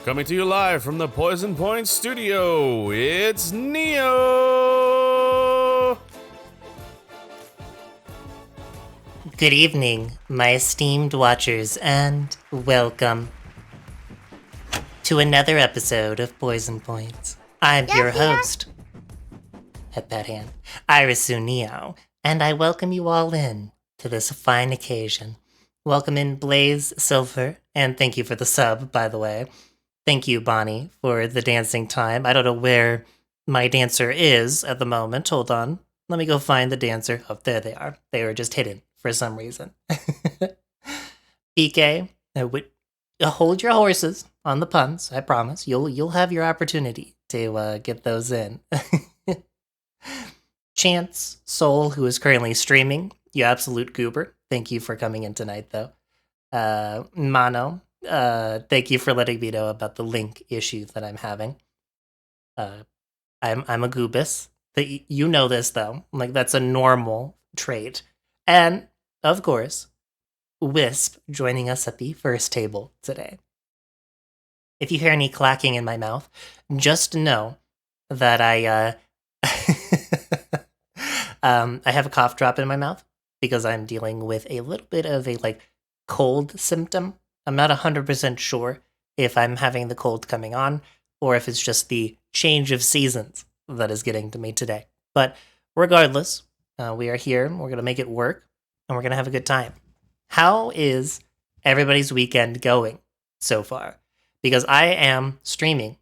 Coming to you live from the Poison Point studio, it's Neo! Good evening, my esteemed watchers, and welcome to another episode of Poison Point. I'm your host, at that hand, Irisu Neo, and I welcome you all in to this fine occasion. Welcome in Blaze Silver, and thank you for the sub, by the way. Thank you, Bonnie, for the dancing time. I don't know where my dancer is at the moment. Hold on. Let me go find the dancer. Oh, there they are. They were just hidden for some reason. PK, hold your horses on the puns. I promise. You'll have your opportunity to get those in. Chance Soul, who is currently streaming, you absolute goober. Thank you for coming in tonight, though. Mano, thank you for letting me know about the link issue that I'm having. I'm a goobus. You know this, though. Like, that's a normal trait. And, of course, Wisp joining us at the first table today. If you hear any clacking in my mouth, just know that I have a cough drop in my mouth because I'm dealing with a little bit of a, cold symptom. I'm not 100% sure if I'm having the cold coming on or if it's just the change of seasons that is getting to me today. But regardless, we are here. We're going to make it work, and we're going to have a good time. How is everybody's weekend going so far? Because I am streaming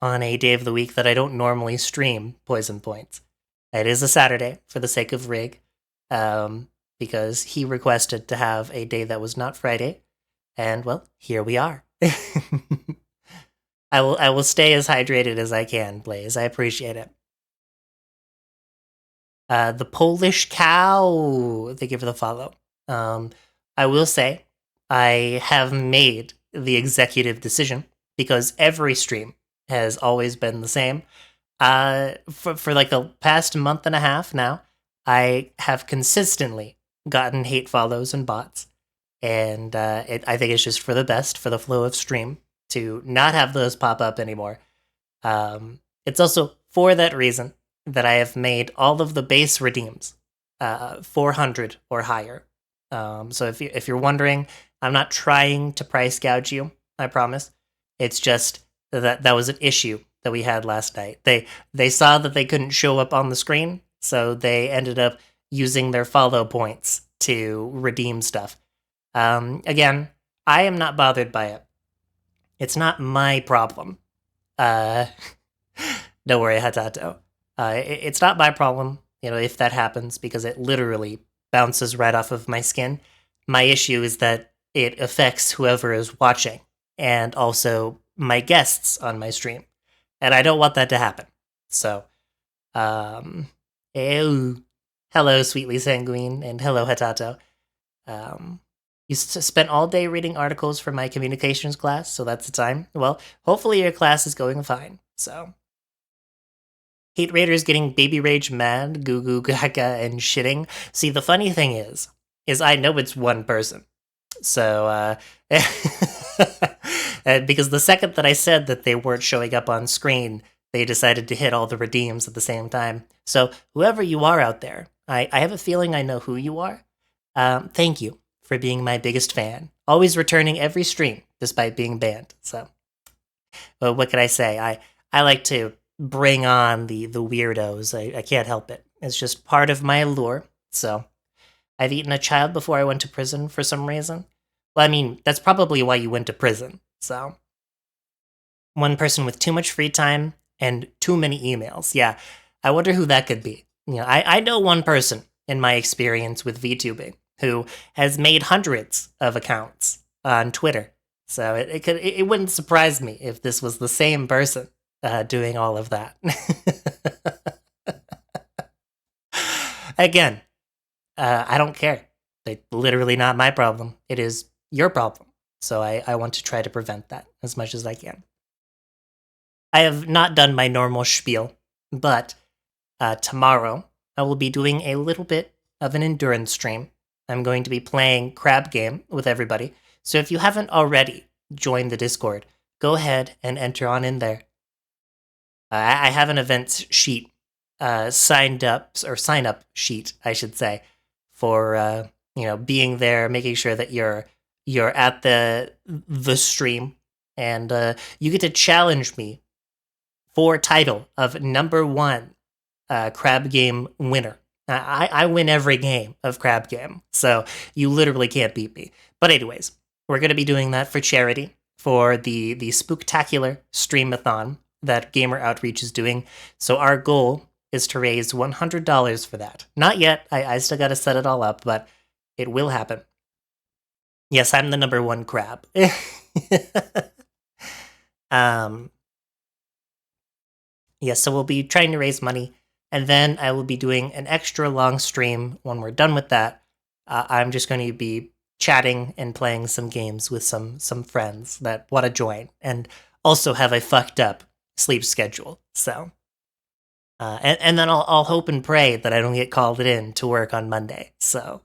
on a day of the week that I don't normally stream Poison Points. It is a Saturday for the sake of Rig, because he requested to have a day that was not Friday, and well, here we are. I will stay as hydrated as I can, Blaze. I appreciate it. The Polish Cow, thank you for the follow. I will say, I have made the executive decision, because every stream has always been the same. For like the past month and a half now, I have consistently gotten hate follows and bots. And I think it's just for the best, for the flow of stream, to not have those pop up anymore. It's also for that reason that I have made all of the base redeems 400 or higher. So if you're wondering, I'm not trying to price gouge you, I promise. It's just that was an issue that we had last night. They saw that they couldn't show up on the screen, so they ended up using their follow points to redeem stuff. Again, I am not bothered by it. It's not my problem. Don't worry, Hatato. It's not my problem, if that happens, because it literally bounces right off of my skin. My issue is that it affects whoever is watching, and also my guests on my stream. And I don't want that to happen. So, hello, Sweetly Sanguine, and hello, Hatato. You spent all day reading articles for my communications class, so that's the time. Well, hopefully your class is going fine, so. Hate Raiders getting baby rage mad, goo goo gaga, and shitting. See, the funny thing is I know it's one person. So, because the second that I said that they weren't showing up on screen, they decided to hit all the redeems at the same time. So, whoever you are out there, I have a feeling I know who you are. Thank you for being my biggest fan. Always returning every stream, despite being banned. So, well, what can I say? I like to bring on the weirdos. I can't help it. It's just part of my allure. So, I've eaten a child before I went to prison for some reason. Well, I mean, that's probably why you went to prison. So, one person with too much free time and too many emails. Yeah, I wonder who that could be. I know one person in my experience with VTubing who has made hundreds of accounts on Twitter. So it wouldn't surprise me if this was the same person doing all of that. Again, I don't care. It's literally not my problem. It is your problem. So I want to try to prevent that as much as I can. I have not done my normal spiel, but tomorrow I will be doing a little bit of an endurance stream. I'm going to be playing Crab Game with everybody. So if you haven't already joined the Discord, go ahead and enter on in there. I have an events sheet sign up sheet, I should say, for being there, making sure that you're at the stream, and you get to challenge me for title of #1 crab game winner. I win every game of crab game, so you literally can't beat me. But anyways, we're gonna be doing that for charity for the spooktacular streamathon that Gamer Outreach is doing. So our goal is to raise $100 for that. Not yet. I still got to set it all up, but it will happen. Yes, I'm the #1 crab. Yes, so we'll be trying to raise money, and then I will be doing an extra long stream when we're done with that. I'm just going to be chatting and playing some games with some friends that want to join, and also have a fucked up sleep schedule. So, and then I'll hope and pray that I don't get called in to work on Monday. So,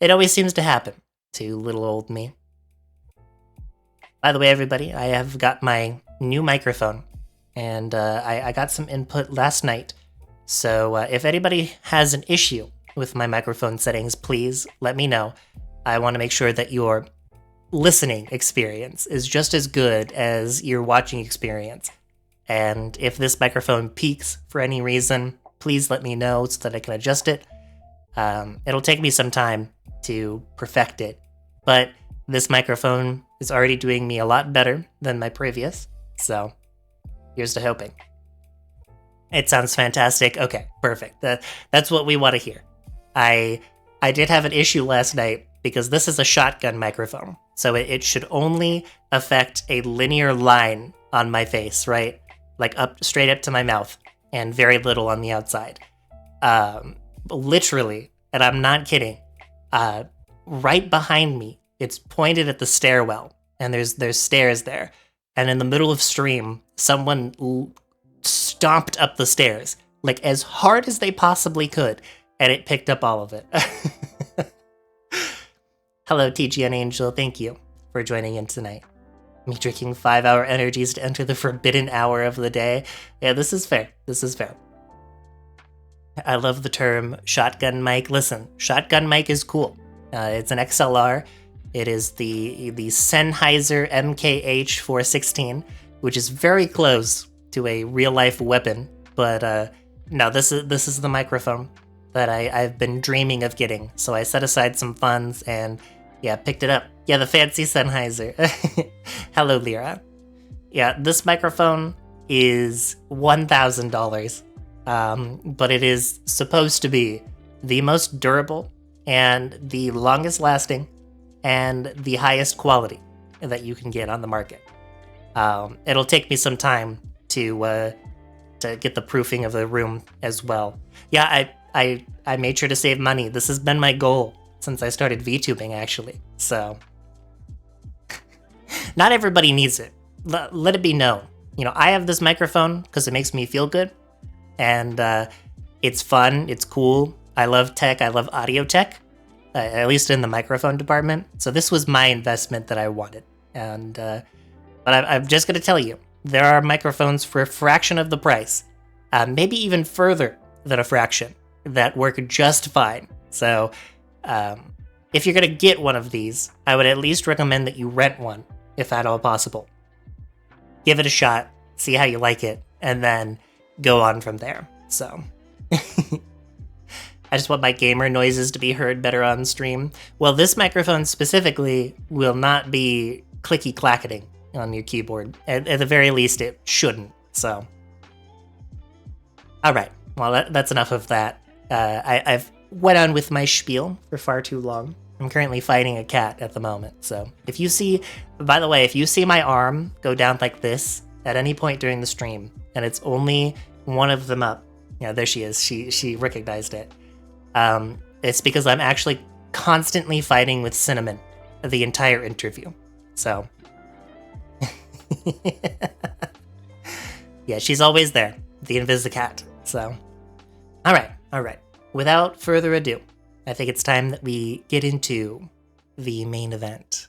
it always seems to happen to little old me. By the way, everybody, I have got my new microphone, and I got some input last night. So if anybody has an issue with my microphone settings, please let me know. I want to make sure that your listening experience is just as good as your watching experience. And if this microphone peaks for any reason, please let me know so that I can adjust it. It'll take me some time to perfect it, but this microphone is already doing me a lot better than my previous, so here's to hoping. It sounds fantastic. Okay, perfect. That's what we want to hear. I did have an issue last night because this is a shotgun microphone, so it should only affect a linear line on my face, right? Like straight up to my mouth, and very little on the outside. Literally, and I'm not kidding, right behind me, it's pointed at the stairwell, and there's stairs there. And in the middle of stream, someone stomped up the stairs, like as hard as they possibly could, and it picked up all of it. Hello, TGN Angel, thank you for joining in tonight. Me drinking 5-hour energies to enter the forbidden hour of the day. Yeah, this is fair. This is fair. I love the term shotgun mic. Listen, shotgun mic is cool. It's an XLR. It is the Sennheiser MKH 416, which is very close to a real-life weapon. But no, this is the microphone that I've been dreaming of getting. So I set aside some funds and, yeah, picked it up. Yeah, the fancy Sennheiser. Hello, Lyra. Yeah, this microphone is $1,000. But it is supposed to be the most durable and the longest lasting and the highest quality that you can get on the market. It'll take me some time to get the proofing of the room as well. Yeah, I made sure to save money. This has been my goal since I started VTubing, actually. So, not everybody needs it. Let it be known. I have this microphone because it makes me feel good. And it's fun, it's cool. I love tech, I love audio tech, at least in the microphone department. So this was my investment that I wanted. And but I'm just going to tell you, there are microphones for a fraction of the price, maybe even further than a fraction, that work just fine. So if you're going to get one of these, I would at least recommend that you rent one, if at all possible. Give it a shot, see how you like it, and then go on from there. So I just want my gamer noises to be heard better on stream. Well, this microphone specifically will not be clicky clacketing on your keyboard. At the very least, it shouldn't. So, all right. Well, that's enough of that. I've went on with my spiel for far too long. I'm currently fighting a cat at the moment. So if you see, by the way, if you see my arm go down like this at any point during the stream, and it's only one of them up. Yeah, there she is. She recognized it. It's because I'm actually constantly fighting with Cinnamon the entire interview. So, yeah, she's always there. The Invisicat. So, all right. Without further ado, I think it's time that we get into the main event.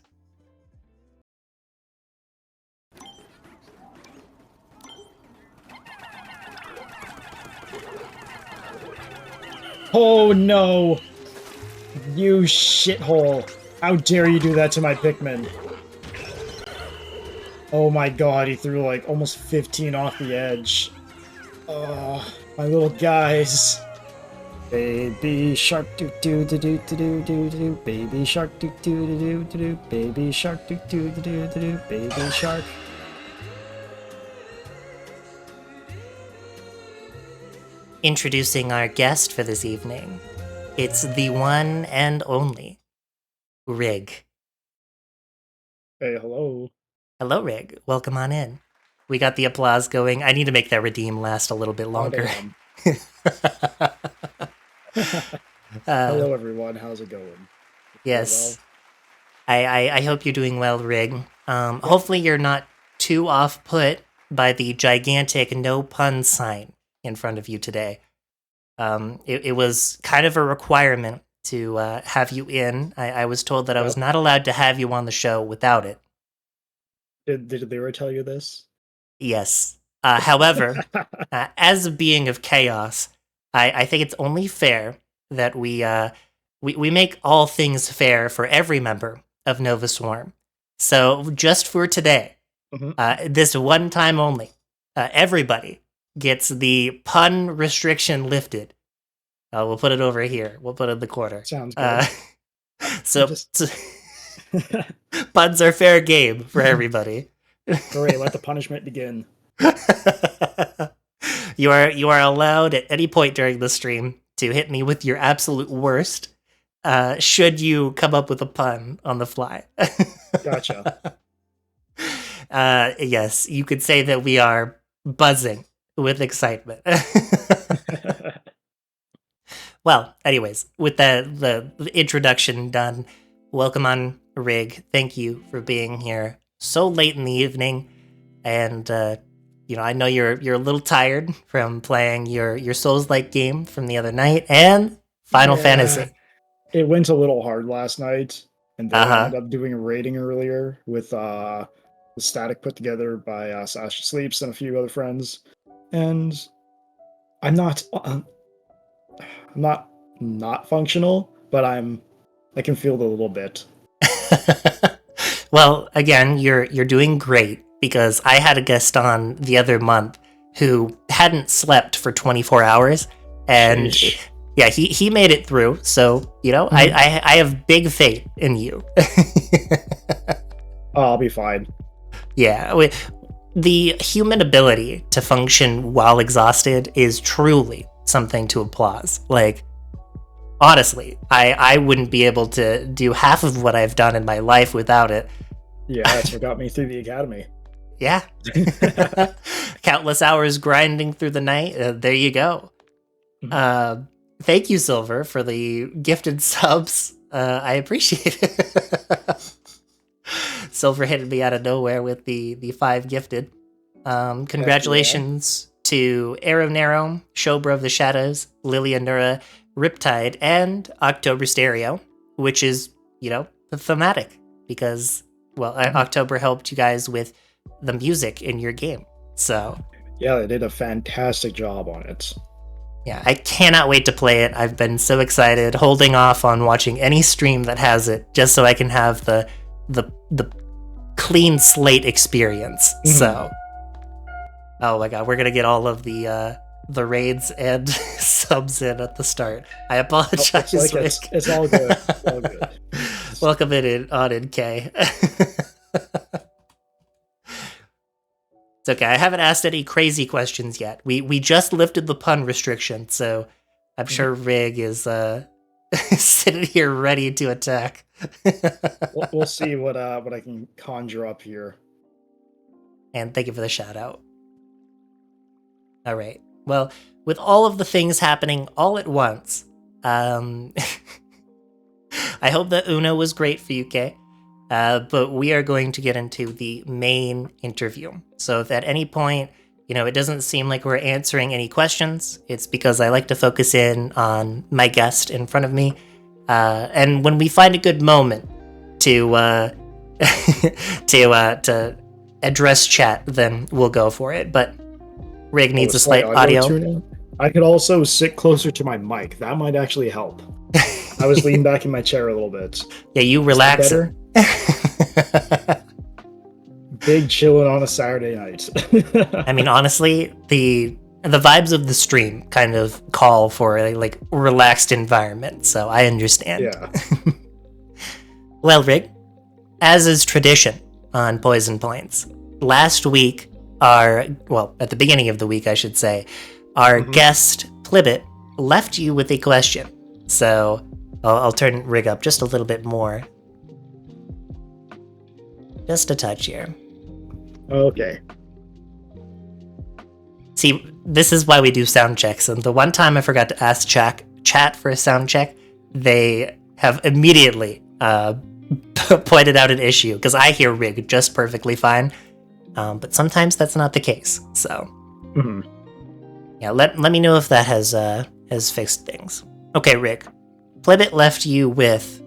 Oh no! You shithole! How dare you do that to my Pikmin? Oh my god, he threw like almost 15 off the edge. Oh, my little guys. Baby shark doo doo doo doo doo doo doo, baby shark doo doo doo doo doo, baby shark doo doo doo doo doo, baby shark. Introducing our guest for this evening. It's the one and only Rig. Hey, hello. Hello, Rig. Welcome on in. We got the applause going. I need to make that redeem last a little bit Oh, longer. Hello, everyone. How's it going? Yes. I hope you're doing well, Rig. Hopefully you're not too off-put by the gigantic no pun sign in front of you today. It was kind of a requirement to have you in. I was told that I was not allowed to have you on the show without it. Did they ever tell you this? Yes. However, as a being of chaos, I think it's only fair that we make all things fair for every member of Nova Swarm. So just for today, this one time only, everybody gets the pun restriction lifted. We'll put it over here. We'll put it in the corner. Sounds good. So puns are fair game for everybody. Great, let the punishment begin. You are allowed at any point during the stream to hit me with your absolute worst. Should you come up with a pun on the fly? Gotcha. Yes, you could say that we are buzzing with excitement. Well, anyways, with the introduction done, welcome on, Rig. Thank you for being here so late in the evening, and I know you're a little tired from playing your Souls-like game from the other night and Final Fantasy. It went a little hard last night, and then I ended up doing a rating earlier with the static put together by Sasha Sleeps and a few other friends, and I'm not functional, but I can feel it a little bit. Well, again, you're doing great, because I had a guest on the other month who hadn't slept for 24 hours, and yeah, he made it through. So I have big faith in you. I'll be fine. Yeah, the human ability to function while exhausted is truly something to applaud. Like, honestly, I wouldn't be able to do half of what I've done in my life without it. Yeah, that's what got me through the academy. Yeah. Countless hours grinding through the night. There you go. Thank you, Silver, for the gifted subs. I appreciate it. Silver hit me out of nowhere with the 5 gifted. Congratulations to Arrow Narrow, Shobra of the Shadows, Lilia Nura, Riptide, and October Stereo, which is, the thematic, because, October helped you guys with the music in your game. So yeah, they did a fantastic job on it. Yeah, I cannot wait to play it. I've been so excited, holding off on watching any stream that has it, just so I can have the clean slate experience. So, oh my god, we're gonna get all of the raids and subs in at the start. I apologize. It's all good. It's all good. Welcome in K. It's okay. I haven't asked any crazy questions yet. We just lifted the pun restriction, so I'm sure Rig is sitting here ready to attack. We'll see what I can conjure up here. And thank you for the shout out. All right. Well, with all of the things happening all at once, I hope that Uno was great for you, Kay. But we are going to get into the main interview. So if at any point, it doesn't seem like we're answering any questions, it's because I like to focus in on my guest in front of me. And when we find a good moment to to address chat, then we'll go for it. But Rig needs a slight audio. I could also sit closer to my mic. That might actually help. I was leaning back in my chair a little bit. Yeah, you Is that relax better? Big chillin' on a Saturday night. I mean, honestly, the vibes of the stream kind of call for a like relaxed environment, so I understand. Yeah. Well, Rig, as is tradition on Poison Points, last week at the beginning of the week, I should say, our guest Plibbit left you with a question. So I'll turn Rig up just a little bit more. Just a touch here. Okay. See, this is why we do sound checks, and the one time I forgot to ask chat for a sound check, they have immediately pointed out an issue, because I hear Rig just perfectly fine, but sometimes that's not the case, so... Yeah, let me know if that has fixed things. Okay, Rig, Plibbit left you with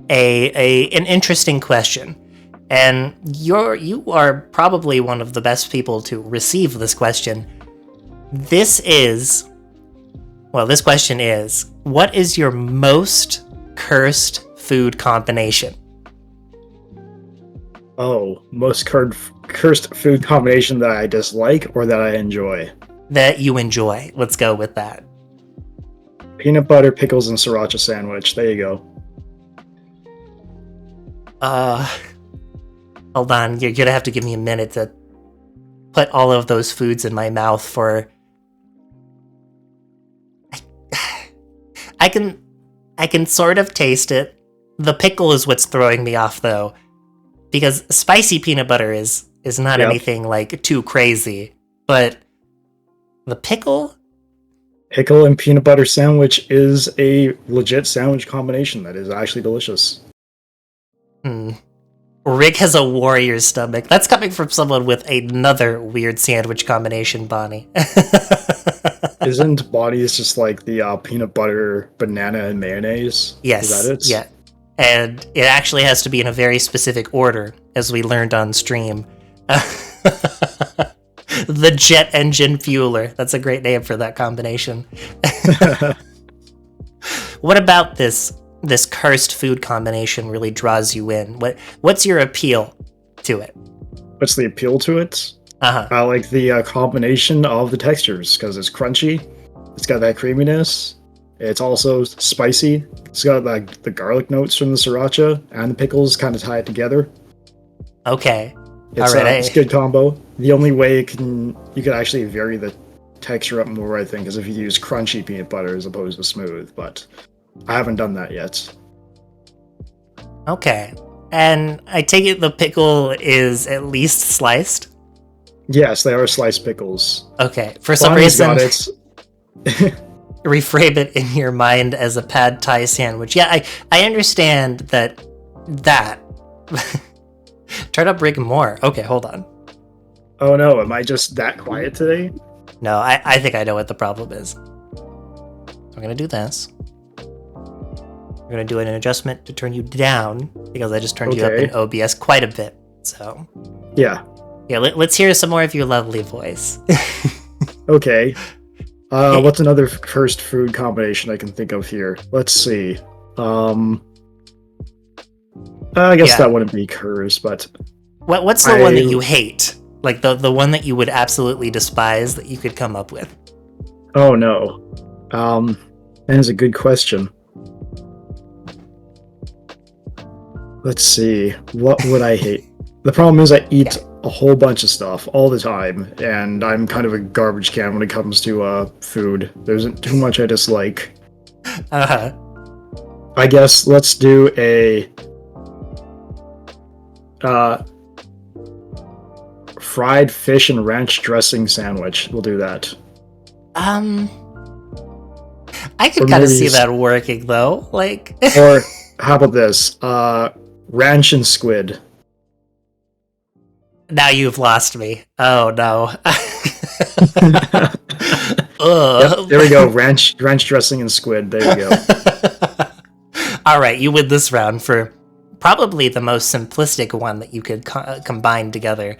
an interesting question. And you are probably one of the best people to receive this question. This question is, what is your most cursed food combination? Oh, most cursed food combination that I dislike or that I enjoy? That you enjoy. Let's go with that. Peanut butter, pickles, and sriracha sandwich. There you go. Hold on, you're gonna have to give me a minute to put all of those foods in my mouth for... I can sort of taste it. The pickle is what's throwing me off, though, because spicy peanut butter is not anything like too crazy, but the pickle and peanut butter sandwich is a legit sandwich combination that is actually delicious. Rick has a warrior's stomach. That's coming from someone with another weird sandwich combination, Bonnie. Isn't Bonnie's just like the peanut butter, banana, and mayonnaise? Yes. Is that it? Yeah. And it actually has to be in a very specific order, as we learned on stream. The jet engine fueler. That's a great name for that combination. What about this cursed food combination really draws you in? What's your appeal to it? What's the appeal to it? I like the combination of the textures, because it's crunchy, it's got that creaminess, it's also spicy, it's got like the garlic notes from the sriracha, and the pickles kind of tie it together. Okay. It's, all right. It's a good combo. The only way you could actually vary the texture up more, I think, is if you use crunchy peanut butter as opposed to smooth, but I haven't done that yet. Okay. And I take it the pickle is at least sliced? Yes, they are sliced pickles. Okay. For some Bonnie's reason, got it. reframe it in your mind as a pad thai sandwich. Yeah, I understand that. Turn up Rick more. Okay, hold on. Oh no, am I just that quiet today? No, I think I know what the problem is. I'm going to do this. I'm going to do an adjustment to turn you down, because I just turned you up in OBS quite a bit. So, yeah, let's hear some more of your lovely voice. Okay. What's another cursed food combination I can think of here? Let's see. I guess that wouldn't be cursed, but... What's the one that you hate? Like, the one that you would absolutely despise that you could come up with? Oh, no. That is a good question. Let's see. What would I hate? The problem is I eat a whole bunch of stuff all the time, and I'm kind of a garbage can when it comes to food. There isn't too much I dislike. I guess let's do a fried fish and ranch dressing sandwich. We'll do that. I could kind of see that working, though. Like, or how about this? Ranch and squid. Now you've lost me. Oh no. Yep, there we go. Ranch dressing and squid. There you go. All right, you win this round for probably the most simplistic one that you could combine together.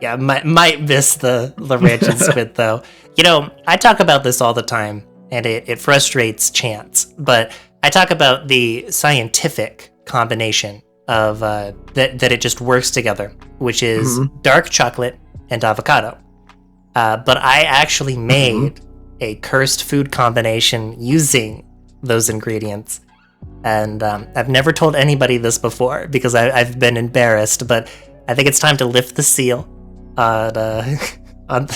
Yeah, might miss the ranch and squid though. You know, I talk about this all the time, and it frustrates Chance. But I talk about the scientific combination of that it just works together, which is dark chocolate and avocado. But I actually made a cursed food combination using those ingredients. And I've never told anybody this before because I've been embarrassed, but I think it's time to lift the seal on, on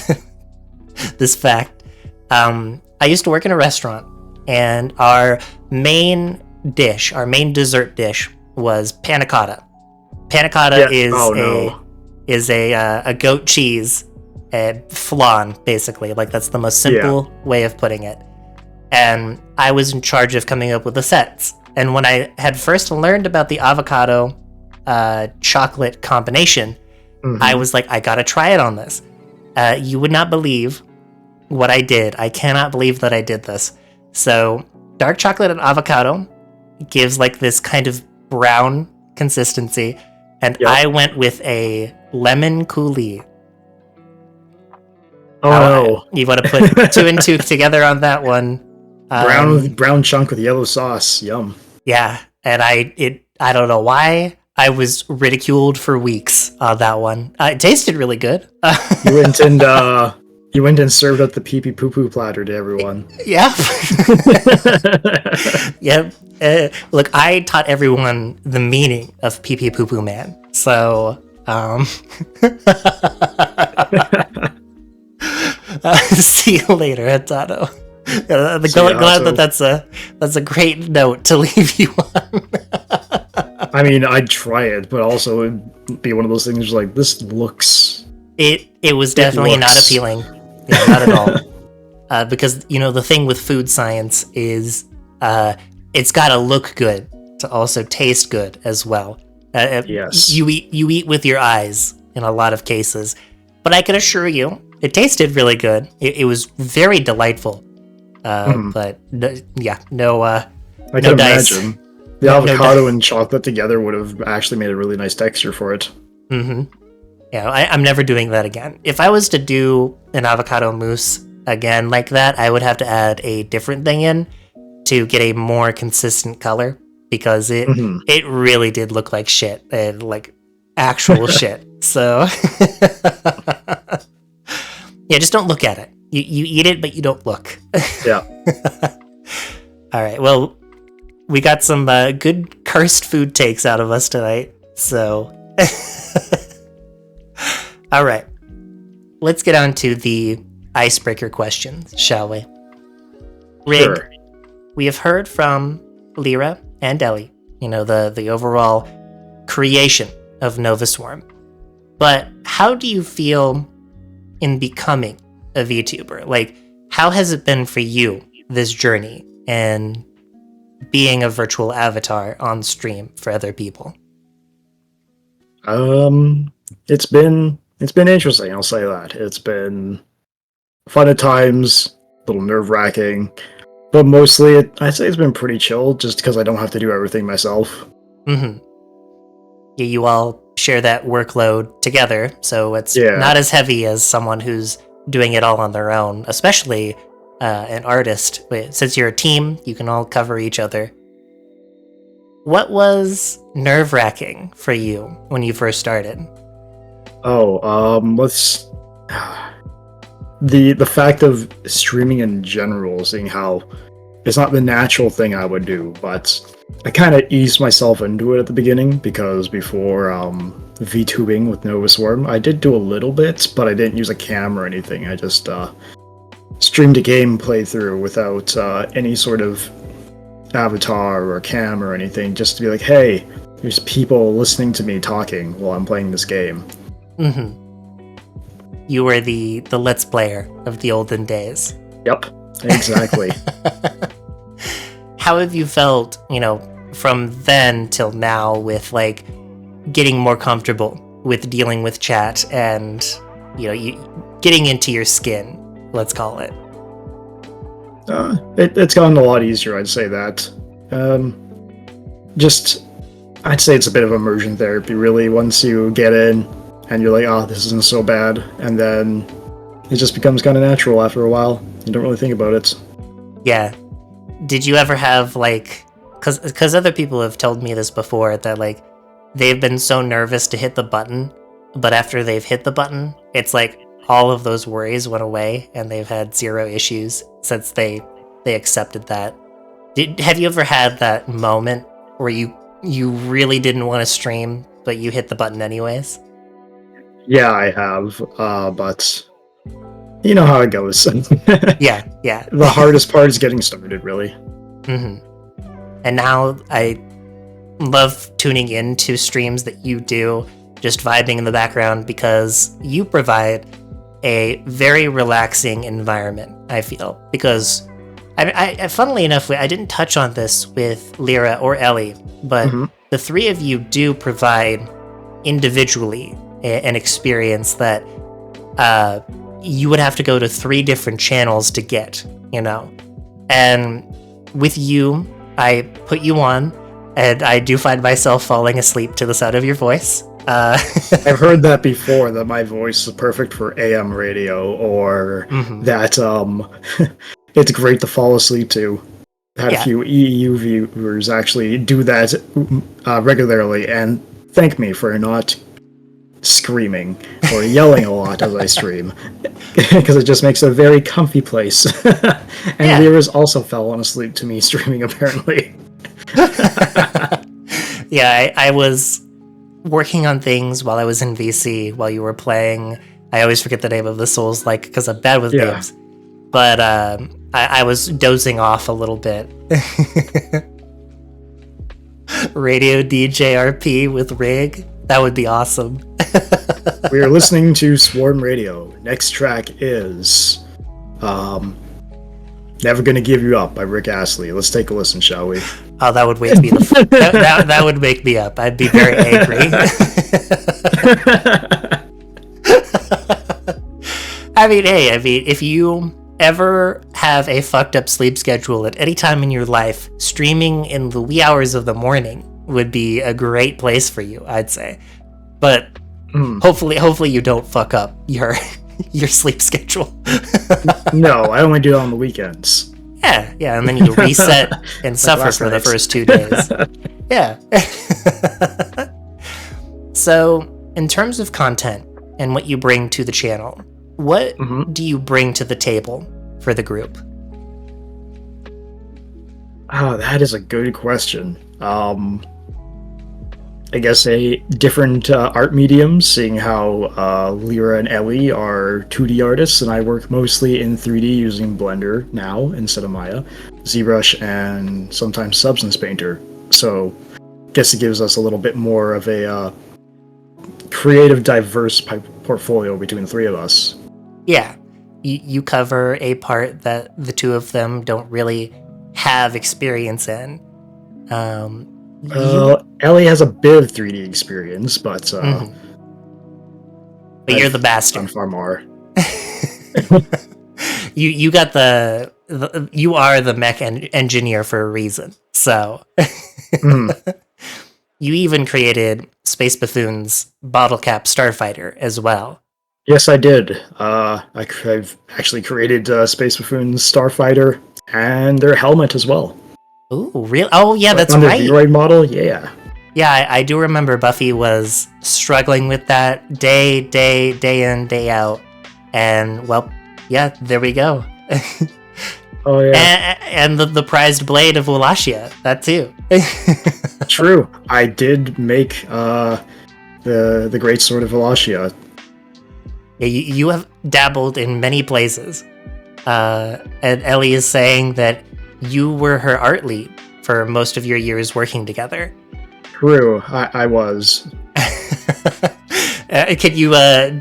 this fact. I used to work in a restaurant, and our main dessert dish was panna cotta. Panna cotta is a goat cheese flan, basically. Like, that's the most simple way of putting it. And I was in charge of coming up with the sets. And when I had first learned about the avocado chocolate combination, I was like, I gotta try it on this. You would not believe what I did. I cannot believe that I did this. So dark chocolate and avocado gives like this kind of brown consistency, and I went with a lemon coulis. Oh, you want to put two and two together on that one. Brown chunk with yellow sauce. Yum. Yeah, and I don't know why I was ridiculed for weeks on that one. It tasted really good. You went and served up the pee pee poo poo platter to everyone. Yeah. Yeah. Look, I taught everyone the meaning of pee pee poo poo man. So, see you later, Hatato. Glad that's a great note to leave you on. I mean, I'd try it, but also it'd be one of those things like, this looks... It was definitely not appealing. Yeah, not at all. Because, you know, the thing with food science is it's got to look good to also taste good as well. Yes. You eat with your eyes in a lot of cases. But I can assure you, it tasted really good. It was very delightful. But, no I no can dice. imagine. The avocado and chocolate together would have actually made a really nice texture for it. Mm-hmm. Yeah, I'm never doing that again. If I was to do an avocado mousse again like that, I would have to add a different thing in to get a more consistent color, because it really did look like shit, and like actual shit. So yeah, just don't look at it. You eat it, but you don't look. Yeah. All right. Well, we got some good cursed food takes out of us tonight. So, all right. Let's get on to the icebreaker questions, shall we? Rig, Sure. we have heard from Lyra and Ellie, you know, the overall creation of Nova Swarm. But how do you feel in becoming a VTuber? Like, how has it been for you, this journey, and being a virtual avatar on stream for other people? It's been interesting, I'll say that. It's been fun at times, a little nerve-wracking, but mostly I'd say it's been pretty chill, just because I don't have to do everything myself. Mm-hmm. Yeah, you all share that workload together, so it's Yeah. not as heavy as someone who's doing it all on their own, especially an artist. Since you're a team, you can all cover each other. What was nerve-wracking for you when you first started? The fact of streaming in general, seeing how it's not the natural thing I would do, but I kind of eased myself into it at the beginning, because before VTubing with Nova Swarm, I did do a little bit, but I didn't use a cam or anything. I just streamed a game playthrough without any sort of avatar or cam or anything, just to be like, hey, there's people listening to me talking while I'm playing this game. Mm-hmm. You were the Let's Player of the olden days. Yep, exactly. How have you felt, you know, from then till now with, like, getting more comfortable with dealing with chat and, you know, you getting into your skin, let's call it? It's gotten a lot easier, I'd say that. I'd say it's a bit of immersion therapy, really. Once you get in and you're like, oh, this isn't so bad, and then it just becomes kind of natural after a while. You don't really think about it. Yeah. Did you ever have, like, because other people have told me this before, that, like, they've been so nervous to hit the button, but after they've hit the button, it's like all of those worries went away, and they've had zero issues since they accepted that. Have you ever had that moment where you really didn't want to stream, but you hit the button anyways? Yeah, I have, but you know how it goes. Yeah. The hardest part is getting started, really. Mm-hmm. And now I love tuning into streams that you do, just vibing in the background, because you provide a very relaxing environment, I feel. Because, I funnily enough, I didn't touch on this with Lyra or Ellie, but the three of you do provide individually an experience that you would have to go to 3 different channels to get, you know? And with you, I put you on, and I do find myself falling asleep to the sound of your voice. I've heard that before, that my voice is perfect for AM radio, or that it's great to fall asleep to. Had a few EU viewers actually do that regularly, and thank me for not screaming or yelling a lot as I stream, because it just makes a very comfy place. And viewers also fell asleep to me streaming, apparently. Yeah, I was working on things while I was in VC while you were playing. I always forget the name of the Souls-like because I'm bad with names. But I was dozing off a little bit. Radio DJ RP with Rig. That would be awesome. We are listening to Swarm Radio. Next track is Never Gonna Give You Up by Rick Astley. Let's take a listen, shall we? Oh, that would wake me that would wake me up. I'd be very angry. I mean, if you ever have a fucked up sleep schedule at any time in your life, streaming in the wee hours of the morning would be a great place for you, I'd say. But hopefully you don't fuck up your sleep schedule. No, I only do it on the weekends. Yeah, and then you reset and suffer for the first 2 days. Yeah. So, in terms of content and what you bring to the channel, what do you bring to the table for the group? Oh, that is a good question. I guess a different art medium, seeing how Lyra and Ellie are 2D artists, and I work mostly in 3D using Blender now instead of Maya, ZBrush, and sometimes Substance Painter. So I guess it gives us a little bit more of a creative, diverse portfolio between the 3 of us. Yeah. You cover a part that the 2 of them don't really have experience in. Ellie has a bit of 3D experience, but you're the bastard. I'm far more. You got you are the mech engineer for a reason. So you even created Space Buffoon's Bottle Cap Starfighter as well. Yes, I did. I've actually created Space Buffoon's Starfighter and their helmet as well. Ooh, real? Oh, yeah, that's on right. The droid model, yeah. Yeah, I do remember Buffy was struggling with that day in, day out. And, well, yeah, there we go. Oh, yeah. And the prized blade of Wallachia, that too. True. I did make the Great Sword of Wallachia. Yeah, you have dabbled in many places. And Ellie is saying that you were her art lead for most of your years working together. True, I was. Can you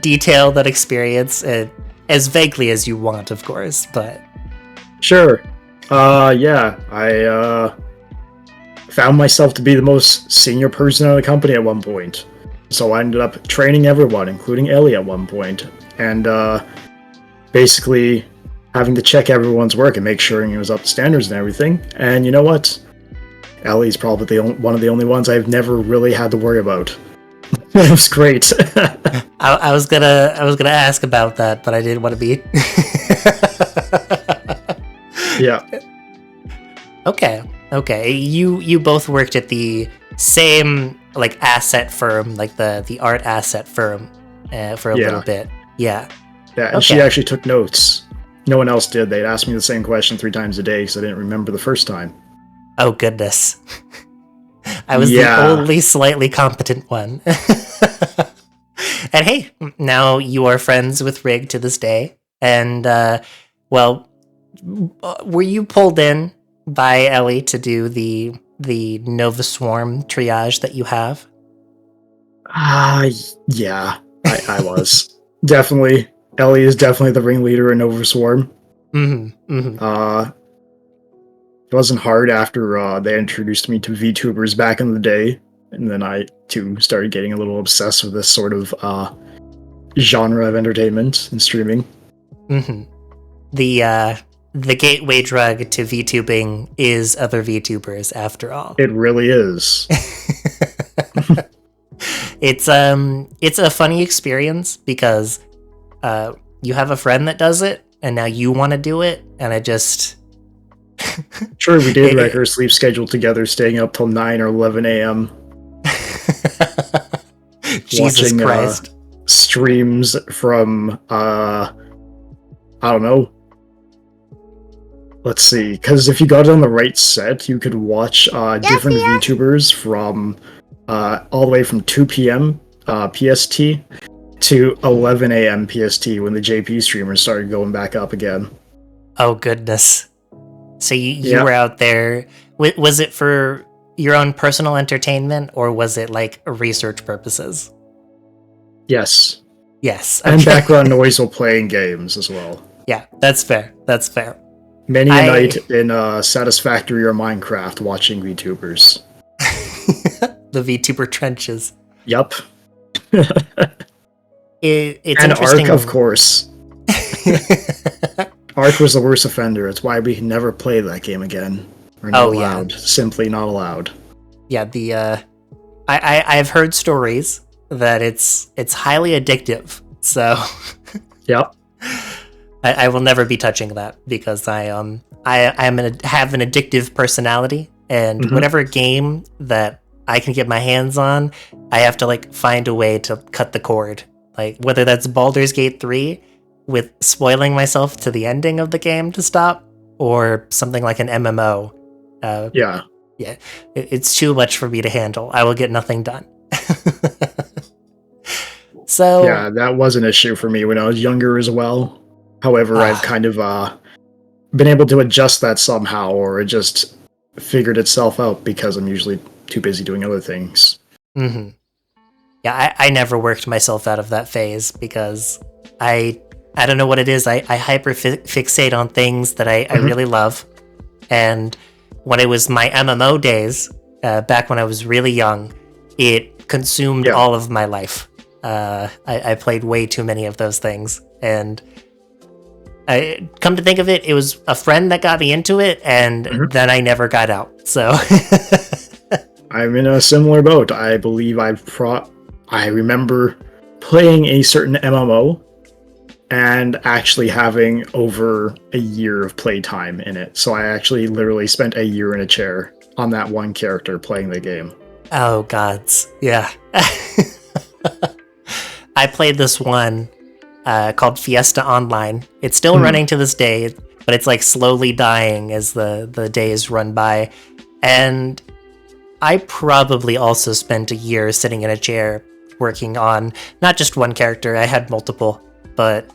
detail that experience as vaguely as you want, of course, but... Sure. Yeah, I found myself to be the most senior person in the company at one point. So I ended up training everyone, including Ellie at one point, and basically having to check everyone's work and make sure it was up to standards and everything. And you know what? Ellie's probably one of the only ones I've never really had to worry about. It was great. I was gonna ask about that, but I didn't want to be. Yeah. Okay. You both worked at the same like asset firm, like the art asset firm, for a little bit. Yeah. Yeah, and she actually took notes. No one else did. They'd ask me the same question 3 times a day because I didn't remember the first time. Oh goodness. I was the only slightly competent one. And hey, now you are friends with Rig to this day. And well, were you pulled in by Ellie to do the Nova Swarm triage that you have? Yeah, I was. Definitely. Ellie is definitely the ringleader in Nova Swarm. It wasn't hard after they introduced me to VTubers back in the day, and then I, too, started getting a little obsessed with this sort of genre of entertainment and streaming. The gateway drug to VTubing is other VTubers, after all. It really is. It's a funny experience because you have a friend that does it, and now you want to do it, and I just... Sure, we did our sleep schedule together, staying up till 9 or 11 a.m. Jesus watching, Christ. Streams from, I don't know. Let's see, because if you got it on the right set, you could watch different VTubers from all the way from 2 p.m. PST to 11 a.m. PST when the JP streamers started going back up again. Oh, goodness. So you were out there. Was it for your own personal entertainment, or was it like research purposes? Yes. Yes. Okay. And background noise while playing games as well. Yeah, that's fair. That's fair. Many a night in Satisfactory or Minecraft watching VTubers. The VTuber trenches. Yup. It's and interesting. Ark, of course. Ark was the worst offender. It's why we can never play that game again. We're not allowed. Simply not allowed. Yeah, I've heard stories that it's highly addictive. So yep. I will never be touching that because I have an addictive personality, and whatever game that I can get my hands on, I have to like find a way to cut the cord. Like whether that's Baldur's Gate 3 with spoiling myself to the ending of the game to stop, or something like an MMO. Yeah, it's too much for me to handle. I will get nothing done. So yeah, that was an issue for me when I was younger as well. However, I've kind of been able to adjust that somehow, or it just figured itself out because I'm usually too busy doing other things. Yeah, I never worked myself out of that phase because I don't know what it is. I hyper fixate on things that I really love. And when it was my MMO days, back when I was really young, it consumed all of my life. I played way too many of those things. And I come to think of it, it was a friend that got me into it, and then I never got out. So I'm in a similar boat. I believe I remember playing a certain MMO and actually having over a year of playtime in it. So I actually literally spent a year in a chair on that one character playing the game. Oh, gods. Yeah. I played this one called Fiesta Online. It's still running to this day, but it's like slowly dying as the days run by. And I probably also spent a year sitting in a chair working on not just one character. I had multiple, but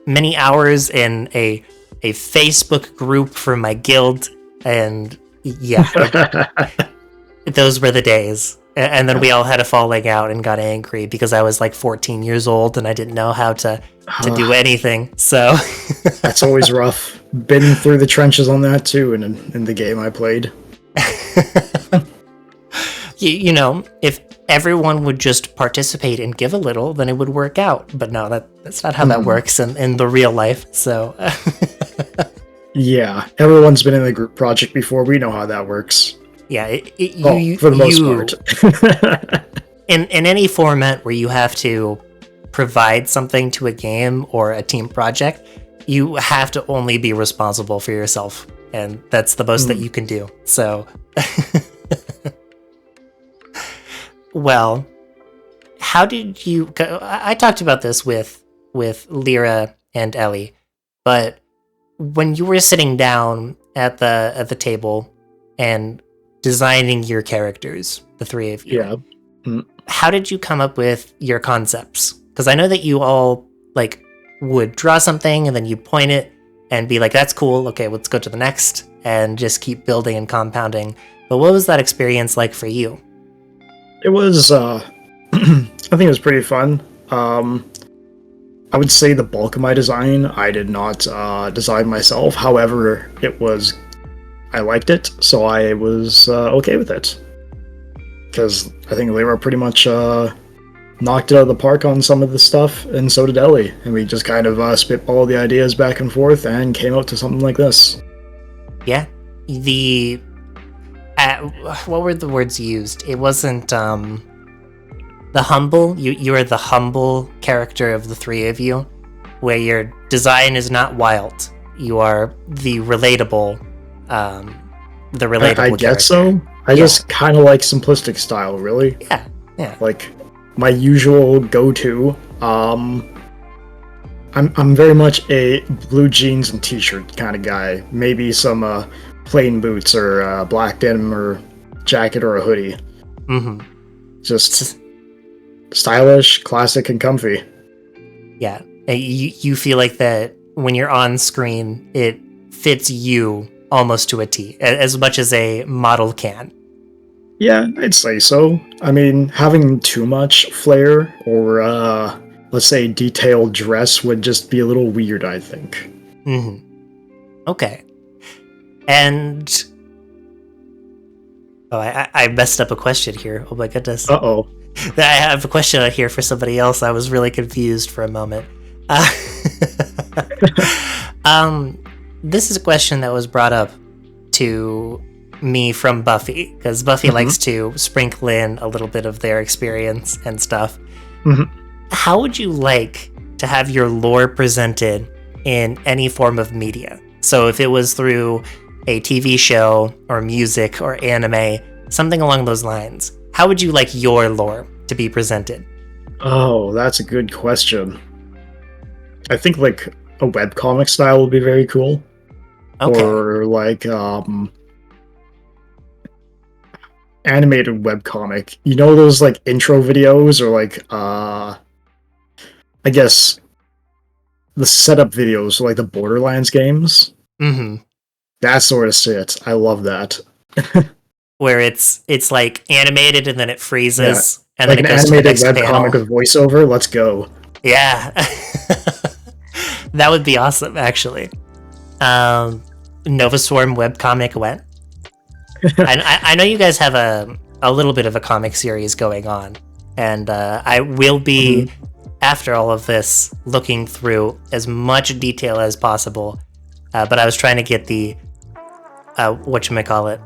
many hours in a Facebook group for my guild, and those were the days. And then we all had a falling out and got angry because I was like 14 years old and I didn't know how to do anything. So that's always rough. Been through the trenches on that too in the game I played. You know, if everyone would just participate and give a little, then it would work out. But no, that's not how that works in the real life. So yeah, everyone's been in the group project before. We know how that works. Yeah, for the most part. in any format where you have to provide something to a game or a team project, you have to only be responsible for yourself, and that's the most that you can do. So, well, how did you? I talked about this with Lyra and Ellie, but when you were sitting down at the table and designing your characters, the three of you, Yeah. how did you come up with your concepts? Because I know that you all like would draw something and then you point it and be like, that's cool, okay, let's go to the next, and just keep building and compounding. But what was that experience like for you? It was, I think it was pretty fun. I would say the bulk of my design, I did not design myself. However, I liked it, so I was okay with it. Because I think Lyra pretty much knocked it out of the park on some of the stuff, and so did Ellie. And we just kind of spitballed the ideas back and forth and came out to something like this. Yeah. What were the words used? It wasn't the humble. You are the humble character of the three of you, where your design is not wild. You are the relatable. The relatable. I get so. I just kind of like simplistic style, really. Yeah. Like my usual go-to. I'm very much a blue jeans and t-shirt kind of guy. Maybe some plain boots or black denim or jacket or a hoodie. Mm-hmm. Just stylish, classic, and comfy. Yeah. You feel like that when you're on screen, it fits you almost to a T, as much as a model can. Yeah, I'd say so. I mean, having too much flair or, let's say, detailed dress would just be a little weird, I think. Mm-hmm. Okay. And... Oh, I messed up a question here. Oh my goodness. Uh-oh. I have a question out here for somebody else. I was really confused for a moment. This is a question that was brought up to me from Buffy, because Buffy likes to sprinkle in a little bit of their experience and stuff. How would you like to have your lore presented in any form of media? So if it was through a TV show or music or anime, something along those lines, how would you like your lore to be presented? Oh, that's a good question. I think like a webcomic style would be very cool. Okay. Or like animated webcomic. You know those like intro videos or like I guess the setup videos for like the Borderlands games? Mm-hmm. That sort of shit. I love that. Where it's like animated and then it freezes and like then it an goes to the animated next webcomic panel. with voiceover. Let's go. Yeah. That would be awesome, actually. Nova Swarm webcomic went. I know you guys have a little bit of a comic series going on, and I will be, after all of this, looking through as much detail as possible. But I was trying to get the whatchamacallit,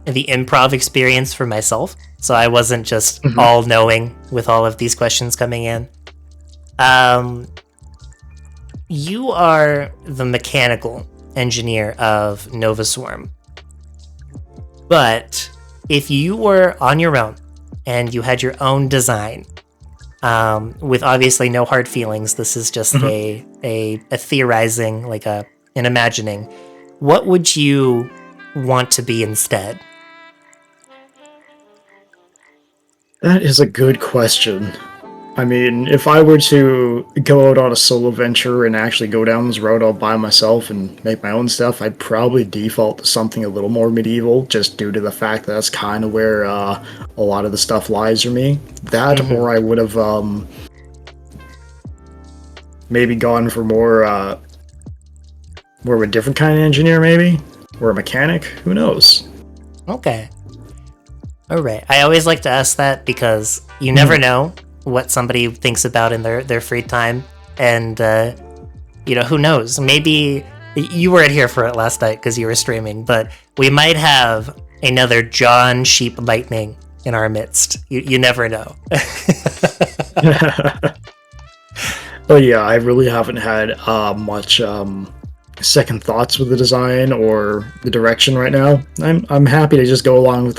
the improv experience for myself, so I wasn't just all knowing with all of these questions coming in. You are the mechanical engineer of Nova Swarm. But if you were on your own and you had your own design, with obviously no hard feelings, this is just a theorizing, like an imagining, what would you want to be instead? That is a good question. I mean, if I were to go out on a solo venture and actually go down this road all by myself and make my own stuff, I'd probably default to something a little more medieval, just due to the fact that that's kind of where a lot of the stuff lies for me. That, or I would have maybe gone for more of a different kind of engineer, maybe? Or a mechanic? Who knows? Okay. Alright. I always like to ask that because you never know what somebody thinks about in their free time, and who knows, maybe you weren't here for it last night because you were streaming, but we might have another John Sheep Lightning in our midst. You never know. But yeah, I really haven't had much second thoughts with the design or the direction right now. I'm happy to just go along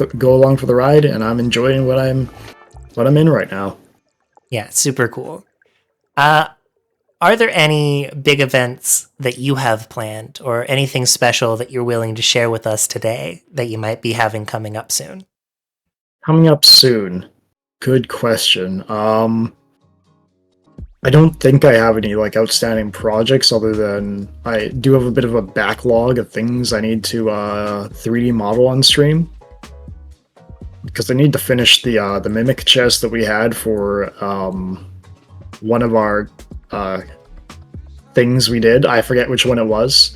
for the ride, and I'm enjoying what I'm in right now. Yeah, super cool. Are there any big events that you have planned or anything special that you're willing to share with us today that you might be having coming up soon? Coming up soon. Good question. I don't think I have any like outstanding projects other than I do have a bit of a backlog of things I need to 3D model on stream. Because I need to finish the mimic chest that we had for one of our things we did. I forget which one it was.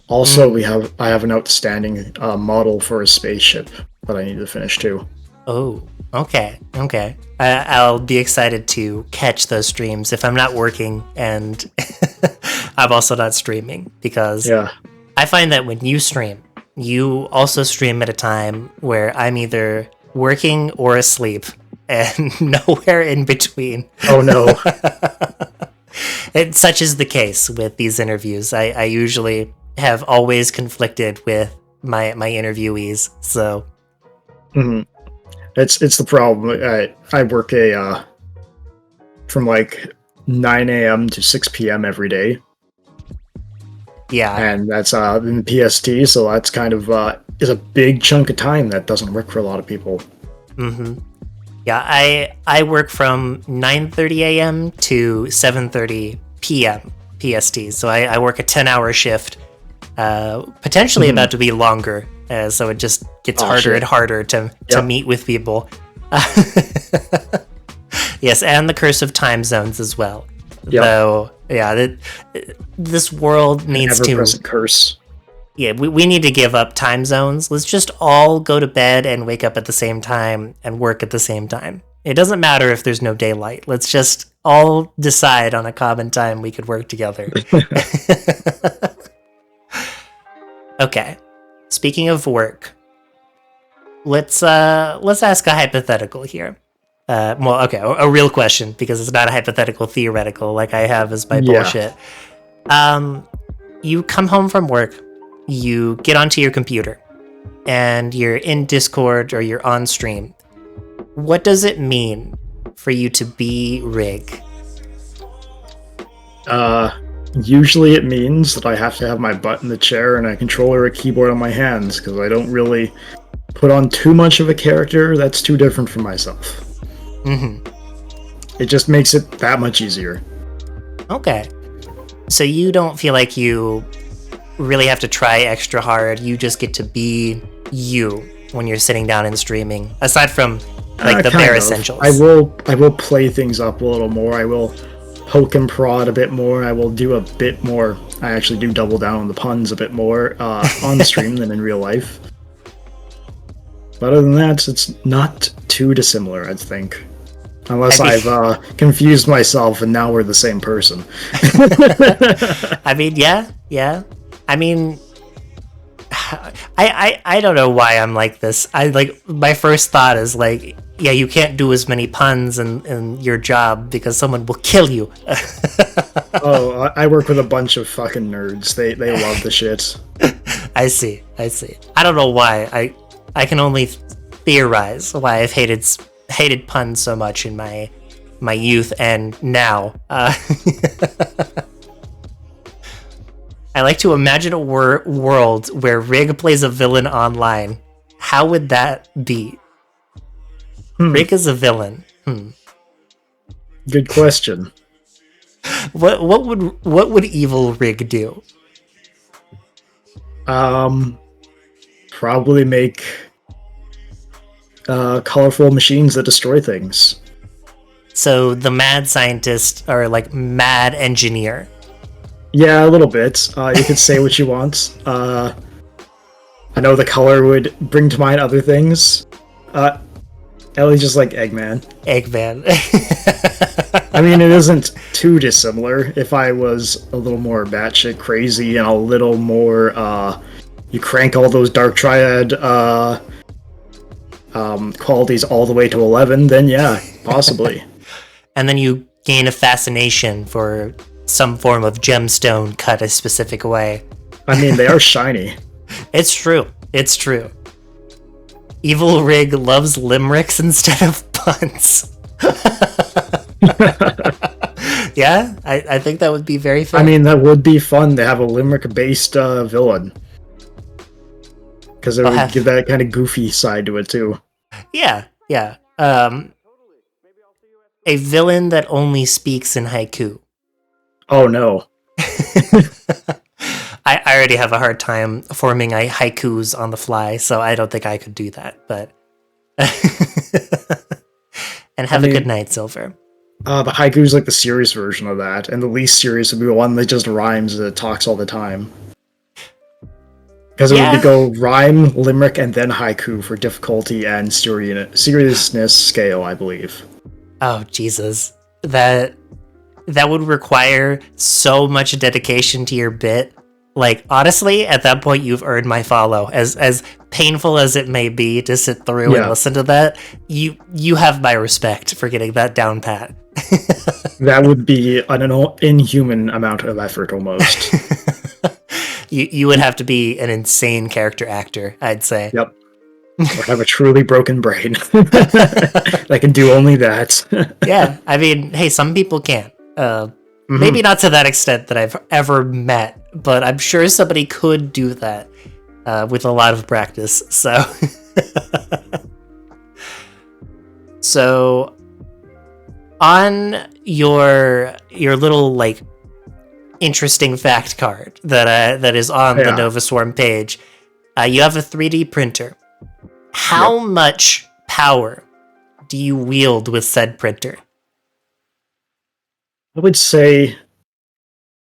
Also, I have an outstanding model for a spaceship that I need to finish too. Oh, okay. I'll be excited to catch those streams if I'm not working and I'm also not streaming, because I find that when you stream, you also stream at a time where I'm either working or asleep and nowhere in between. Oh no. And such is the case with these interviews. I usually have always conflicted with my interviewees, so it's the problem. I work from like 9 a.m. to 6 p.m. every day. Yeah, and that's in PST, so that's kind of is a big chunk of time that doesn't work for a lot of people. Yeah, I work from 9:30 a.m. to 7:30 p.m. PST, so I work a 10-hour shift, potentially about to be longer, so it just gets harder and harder to meet with people. Yes, and the curse of time zones as well. Yep. Though, yeah, this world needs to... Ever-present curse. Yeah, we need to give up time zones. Let's just all go to bed and wake up at the same time and work at the same time. It doesn't matter if there's no daylight. Let's just all decide on a common time we could work together. Okay. Speaking of work, let's ask a hypothetical here. A real question, because it's not a hypothetical theoretical like I have as my bullshit. You come home from work, you get onto your computer, and you're in Discord or you're on stream. What does it mean for you to be Rig? Usually it means that I have to have my butt in the chair and a controller or a keyboard on my hands, because I don't really put on too much of a character that's too different from myself. It just makes it that much easier. Okay. So you don't feel like you really have to try extra hard, you just get to be you when you're sitting down and streaming, aside from like the bare essentials. I will play things up a little more. I will poke and prod a bit more. I will do a bit more. I actually do double down on the puns a bit more on stream than in real life. But other than that, it's not too dissimilar, I think. Unless I've confused myself and now we're the same person. I mean, yeah. I mean, I don't know why I'm like this. My first thought is like, yeah, you can't do as many puns in your job because someone will kill you. Oh, I work with a bunch of fucking nerds. They love the shit. I see. I don't know why. I can only theorize why I've hated puns so much in my youth and now. I like to imagine a world where Rig plays a villain online. How would that be? Rig is a villain. Good question. What would evil Rig do? Probably make colorful machines that destroy things. So the mad scientist, or like mad engineer. Yeah, a little bit. You could say what you want. I know the color would bring to mind other things. Ellie's just like Eggman. I mean, it isn't too dissimilar. If I was a little more batshit crazy and a little more, you crank all those Dark Triad qualities all the way to 11, then yeah, possibly. And then you gain a fascination for some form of gemstone cut a specific way. I mean, they are shiny. It's true. It's true. Evil Rig loves limericks instead of puns. Yeah, I think that would be very fun. I mean, that would be fun to have a limerick-based villain. Because it would give that kind of goofy side to it, too. Yeah. A villain that only speaks in haiku. Oh, no. I already have a hard time forming haikus on the fly, so I don't think I could do that, but... And have a good night, Silver. The haiku is like the serious version of that, and the least serious would be the one that just rhymes, that talks all the time. Because it would go rhyme, limerick, and then haiku for difficulty and seriousness scale, I believe. Oh, Jesus. That would require so much dedication to your bit. Like, honestly, at that point, you've earned my follow. As painful as it may be to sit through and listen to that, you have my respect for getting that down pat. That would be an inhuman amount of effort, almost. You would have to be an insane character actor, I'd say. Yep. Or have a truly broken brain. That can do only that. Yeah, I mean, hey, some people can. Maybe not to that extent that I've ever met, but I'm sure somebody could do that with a lot of practice. So on your little like interesting fact card that is on the Nova Swarm page, you have a 3D printer. How much power do you wield with said printer? I would say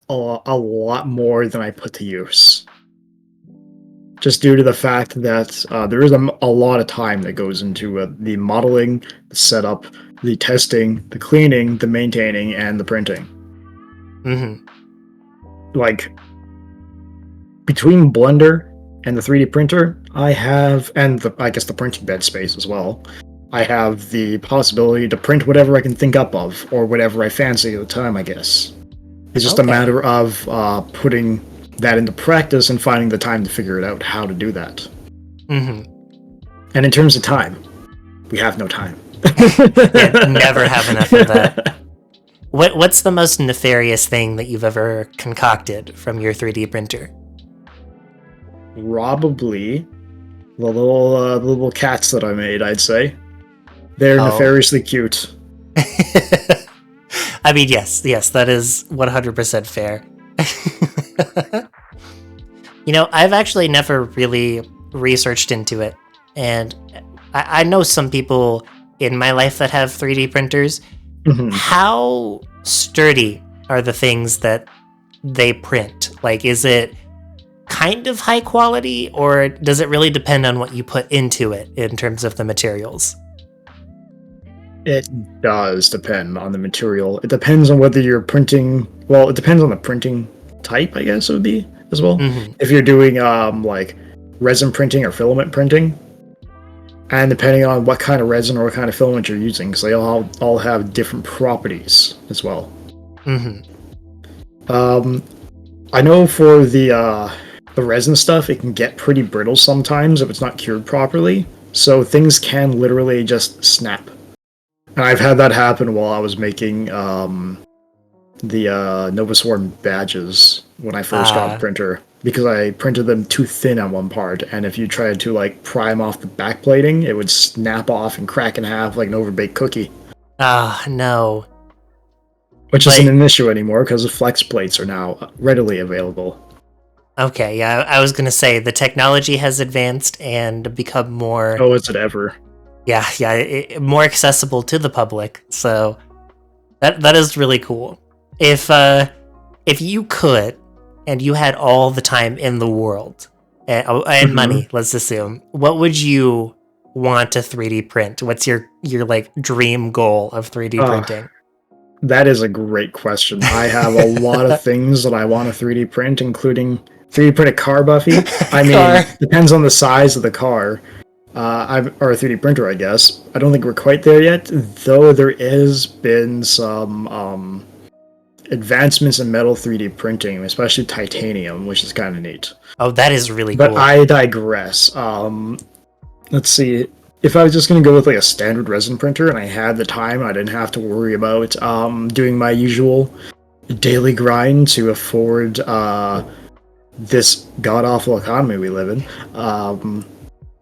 a lot more than I put to use. Just due to the fact that there is a lot of time that goes into the modeling, the setup, the testing, the cleaning, the maintaining, and the printing. Like, between Blender and the 3D printer, I have, and I guess the printing bed space as well, I have the possibility to print whatever I can think up of, or whatever I fancy at the time, I guess. It's just a matter of putting that into practice and finding the time to figure it out how to do that. And in terms of time, we have no time. Never have enough of that. What's the most nefarious thing that you've ever concocted from your 3D printer? Probably the little cats that I made, I'd say. They're nefariously cute. I mean, yes, that is 100% fair. You know, I've actually never really researched into it, and I know some people in my life that have 3D printers. How sturdy are the things that they print? Like, is it kind of high quality, or does it really depend on what you put into it in terms of the materials? It does depend on the material. It depends on whether you're printing... Well, it depends on the printing type, I guess it would be, as well. If you're doing, like, resin printing or filament printing, and depending on what kind of resin or what kind of filament you're using, because they all have different properties as well. I know for the resin stuff, it can get pretty brittle sometimes if it's not cured properly, so things can literally just snap. And I've had that happen while I was making the Nova Swarm badges when I first got the printer, because I printed them too thin on one part, and if you tried to like prime off the backplating, it would snap off and crack in half like an overbaked cookie. No. Which isn't an issue anymore because the flex plates are now readily available. Okay, yeah, I was gonna say the technology has advanced and become more... Oh, is it ever? Yeah, more accessible to the public. So that is really cool. If you could, and you had all the time in the world and money, let's assume, what would you want to 3D print? What's your like dream goal of 3D printing? That is a great question. I have a lot of things that I want to 3D print, including 3D print a car, Buffy. I mean, depends on the size of the car. or a 3D printer, I guess. I don't think we're quite there yet, though there has been some advancements in metal 3D printing, especially titanium, which is kind of neat. Oh, that is really But cool. I digress. Let's see. If I was just going to go with like a standard resin printer and I had the time, I didn't have to worry about doing my usual daily grind to afford this god-awful economy we live in.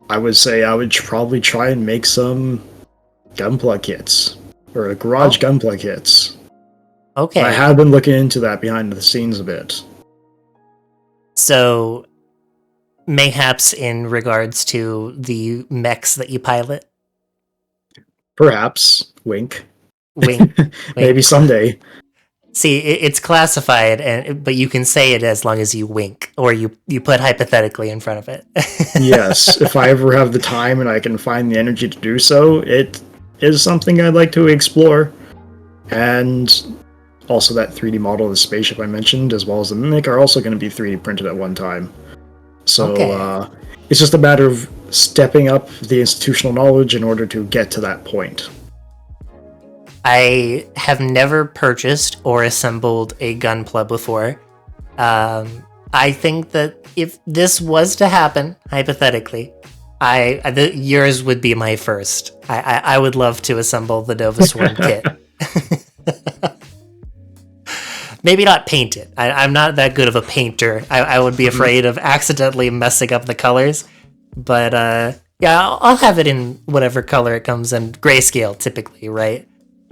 I would say I would probably try and make some gunpla kits or garage gunpla kits. Okay. I have been looking into that behind the scenes a bit. So, mayhaps in regards to the mechs that you pilot? Perhaps. Wink. Wink. Maybe wink. someday. See, it's classified, but you can say it as long as you wink, or you put hypothetically in front of it. Yes, if I ever have the time and I can find the energy to do so, it is something I'd like to explore. And also that 3D model of the spaceship I mentioned, as well as the Mimic, are also going to be 3D printed at one time. So it's just a matter of stepping up the institutional knowledge in order to get to that point. I have never purchased or assembled a gunpla before. I think that if this was to happen, hypothetically, yours would be my first. I would love to assemble the Nova Swarm kit. Maybe not paint it. I'm not that good of a painter. I would be afraid of accidentally messing up the colors. But yeah, I'll have it in whatever color it comes in. Grayscale, typically, right?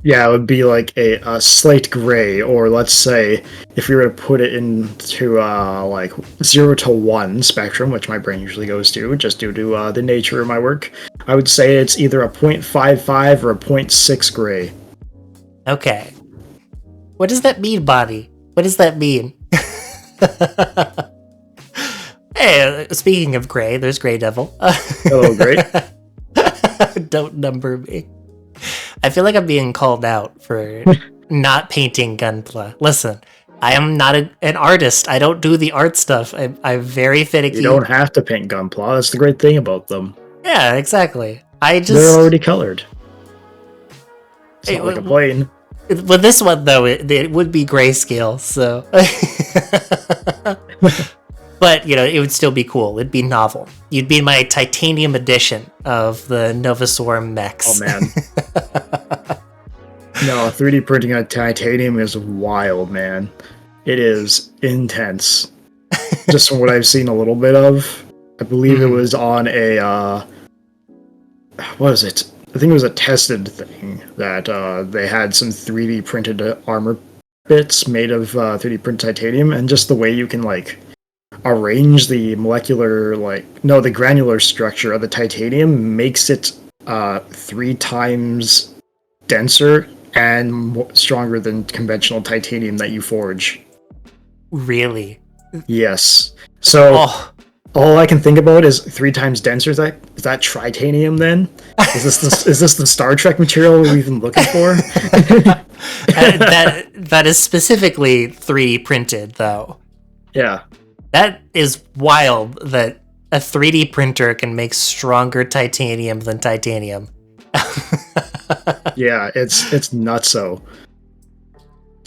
Yeah, it would be like a slate gray, or let's say if you were to put it into like 0 to 1 spectrum, which my brain usually goes to, just due to the nature of my work, I would say it's either a 0.55 or a 0.6 gray. Okay. What does that mean, Bonnie? What does that mean? Hey, speaking of gray, there's Grey Devil. Hello, Gray. Don't number me. I feel like I'm being called out for not painting gunpla. Listen, I am not an artist. I don't do the art stuff. I'm very finicky. You don't have to paint gunpla. That's the great thing about them. Yeah, exactly. They're already colored. It's not like a plane. With this one, though, it would be grayscale, so... But, it would still be cool. It'd be novel. You'd be my titanium edition of the Nova Swarm mechs. Oh, man. No, 3D printing on titanium is wild, man. It is intense. Just from what I've seen a little bit of. I believe it was on a... what is it? I think it was a tested thing that they had some 3D printed armor bits made of 3D printed titanium, and just the way you can, arrange the the granular structure of the titanium makes it 3 times denser and stronger than conventional titanium that you forge. Really? Yes. So all I can think about is 3 times denser. Is that tritanium then? Is this the Star Trek material we've been looking for? that is specifically 3D printed, though. Yeah. That is wild that a 3D printer can make stronger titanium than titanium. Yeah, it's nutso.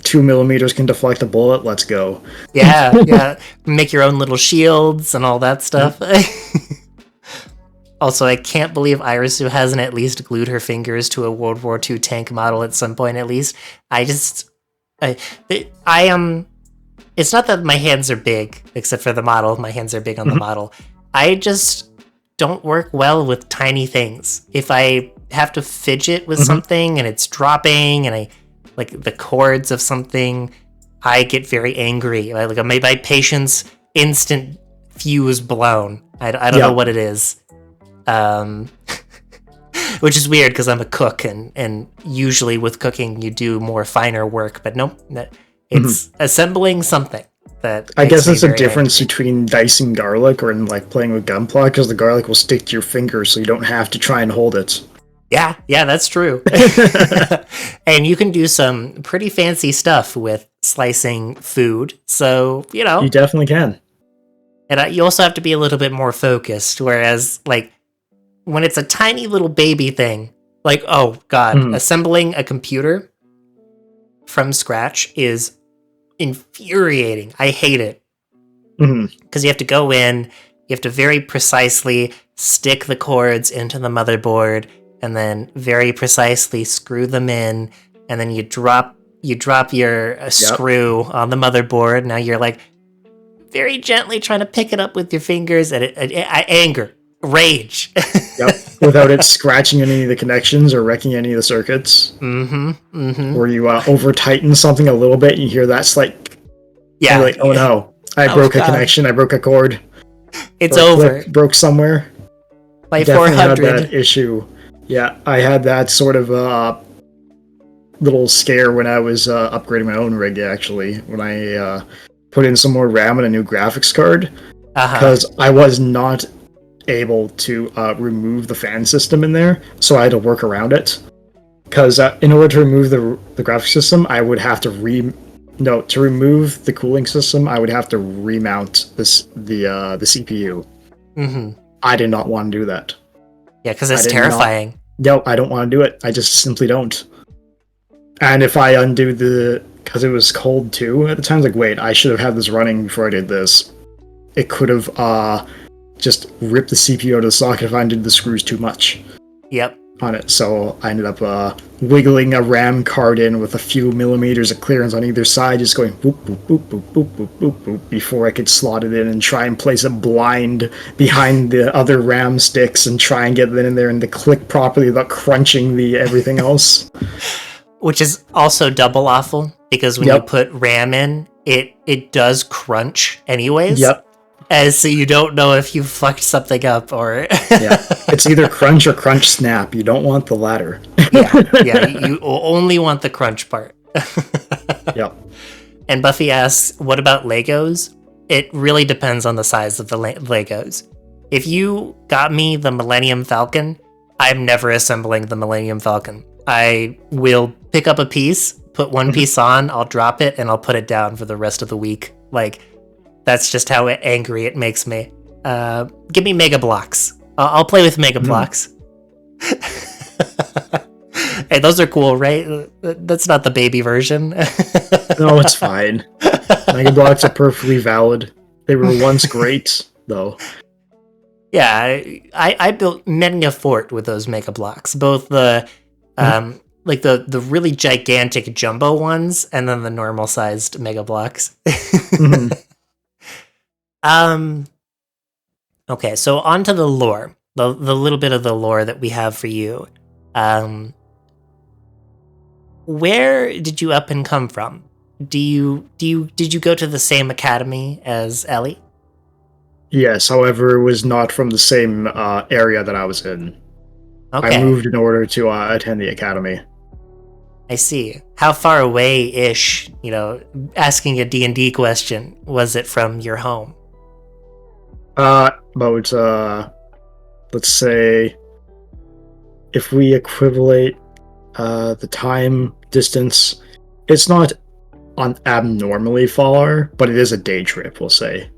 2 millimeters can deflect a bullet. Let's go. Yeah. Make your own little shields and all that stuff. Also, I can't believe Irisu hasn't at least glued her fingers to a World War II tank model at some point, at least. It's not that my hands are big, except for the model. My hands are big on the model. I just don't work well with tiny things. If I have to fidget with something and it's dropping and I like the chords of something, I get very angry. My patience instant fuse blown. I don't know what it is. Which is weird because I'm a cook and usually with cooking you do more finer work, but nope. It's assembling something that I guess it's a difference between dicing garlic or playing with gunpla, because the garlic will stick to your fingers so you don't have to try and hold it. Yeah, that's true. And you can do some pretty fancy stuff with slicing food, so, You definitely can. And you also have to be a little bit more focused, whereas, when it's a tiny little baby thing, like, oh god, assembling a computer from scratch is infuriating. I hate it. Because you have to go in, you have to very precisely stick the cords into the motherboard, and then very precisely screw them in, and then you drop your screw on the motherboard. Now you're like very gently trying to pick it up with your fingers, and anger, rage. Without it scratching any of the connections or wrecking any of the circuits. Or you over tighten something a little bit, and you hear that slight. Yeah. Like, oh no, I broke a connection. I broke a cord. It's over. Broke somewhere. By Definitely 400. had that issue. Yeah, I had that sort of little scare when I was upgrading my own rig, actually, when I put in some more RAM and a new graphics card, because I was not able to remove the fan system in there, so I had to work around it. Because in order to remove the graphics system, I would have to remove the cooling system, I would have to remount the CPU. I did not want to do that. Yeah, because it's terrifying. No, I don't want to do it. I just simply don't. And if I undo because it was cold too at the time, I was like, wait, I should have had this running before I did this. It could have just ripped the CPU out of the socket if I undid the screws too much. Yep. On it, so I ended up wiggling a RAM card in with a few millimeters of clearance on either side, just going boop boop boop boop boop boop boop boop before I could slot it in and try and place it blind behind the other RAM sticks and try and get it in there and to click properly without crunching the everything else. Which is also double awful, because when you put RAM in, it does crunch anyways. So you don't know if you fucked something up or... It's either crunch or crunch snap. You don't want the latter. You only want the crunch part. And Buffy asks, what about Legos? It really depends on the size of the Legos. If you got me the Millennium Falcon, I'm never assembling the Millennium Falcon. I will pick up a piece, put one piece on, I'll drop it, and I'll put it down for the rest of the week. Like... That's just how angry it makes me. Give me Mega Blocks. I'll play with Mega Blocks. Hey, those are cool, right? That's not the baby version. No, it's fine. Mega Blocks are perfectly valid. They were once great, though. Yeah, I built many a fort with those Mega Blocks. Both the like the really gigantic jumbo ones, and then the normal sized Mega Blocks. Okay, so on to the lore. The little bit of the lore that we have for you. Where did you up and come from? Did you go to the same academy as Ellie? Yes, however, it was not from the same area that I was in. Okay. I moved in order to attend the academy. I see. How far away-ish, asking a D&D question, was it from your home? About, let's say, if we equivalent the time distance, it's not abnormally far, but it is a day trip, we'll say.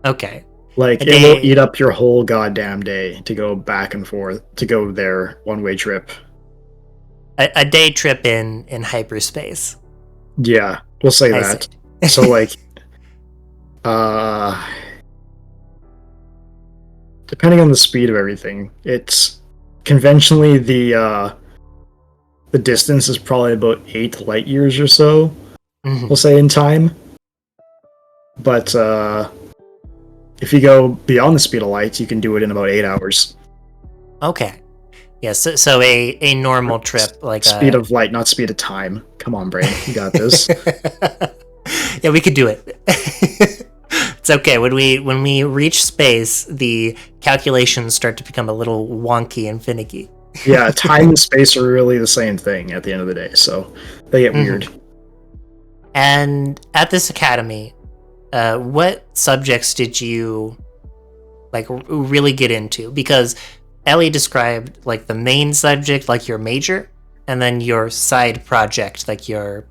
Okay. Like, it will eat up your whole goddamn day to go back and forth, to go there, one-way trip. A day trip in hyperspace. Yeah, we'll say that. So, like, depending on the speed of everything, it's conventionally the distance is probably about 8 light years or so, we'll say, in time. But if you go beyond the speed of light, you can do it in about 8 hours. Okay. Yeah, so a normal trip, like speed of light, not speed of time. Come on, brain, you got this. Yeah, we could do it. It's okay. When we reach space, the calculations start to become a little wonky and finicky. Yeah, time and space are really the same thing at the end of the day, so they get weird. And at this academy, what subjects did you really get into? Because Ellie described the main subject, your major, and then your side project, your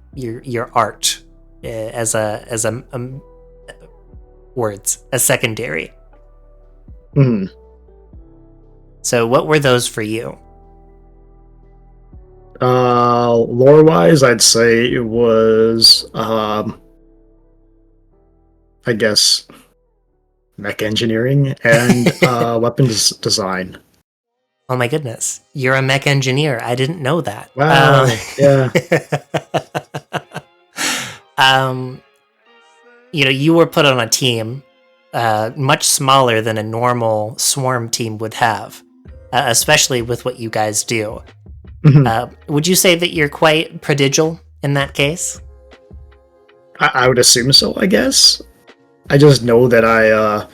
art, as a words, a secondary. So what were those for you? Lore-wise, I'd say it was, I guess, mech engineering and weapons design. Oh my goodness, you're a mech engineer. I didn't know that. Wow, yeah. You were put on a team much smaller than a normal swarm team would have, especially with what you guys do. Would you say that you're quite prodigal in that case? I would assume so, I guess. I just know that I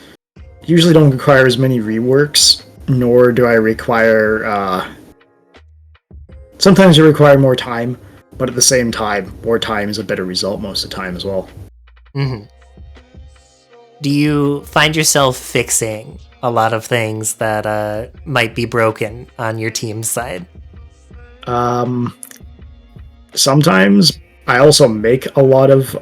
usually don't require as many reworks, nor do I require... Sometimes you require more time, but at the same time, more time is a better result most of the time as well. Mm-hmm. Do you find yourself fixing a lot of things that might be broken on your team's side? Sometimes I also make a lot of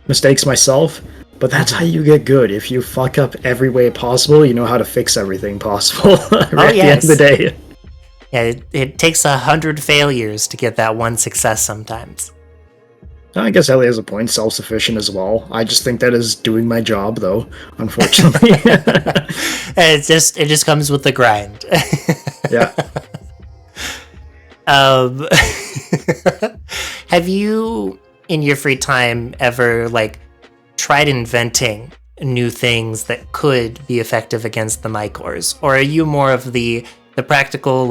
mistakes myself, but that's how you get good. If you fuck up every way possible, you know how to fix everything possible at the end of the day. Yeah, it takes 100 failures to get that one success sometimes. I guess Ellie has a point, self-sufficient as well. I just think that is doing my job, though, unfortunately. It just comes with the grind. Yeah. Have you, in your free time, ever tried inventing new things that could be effective against the Mycors? Or are you more of the practical,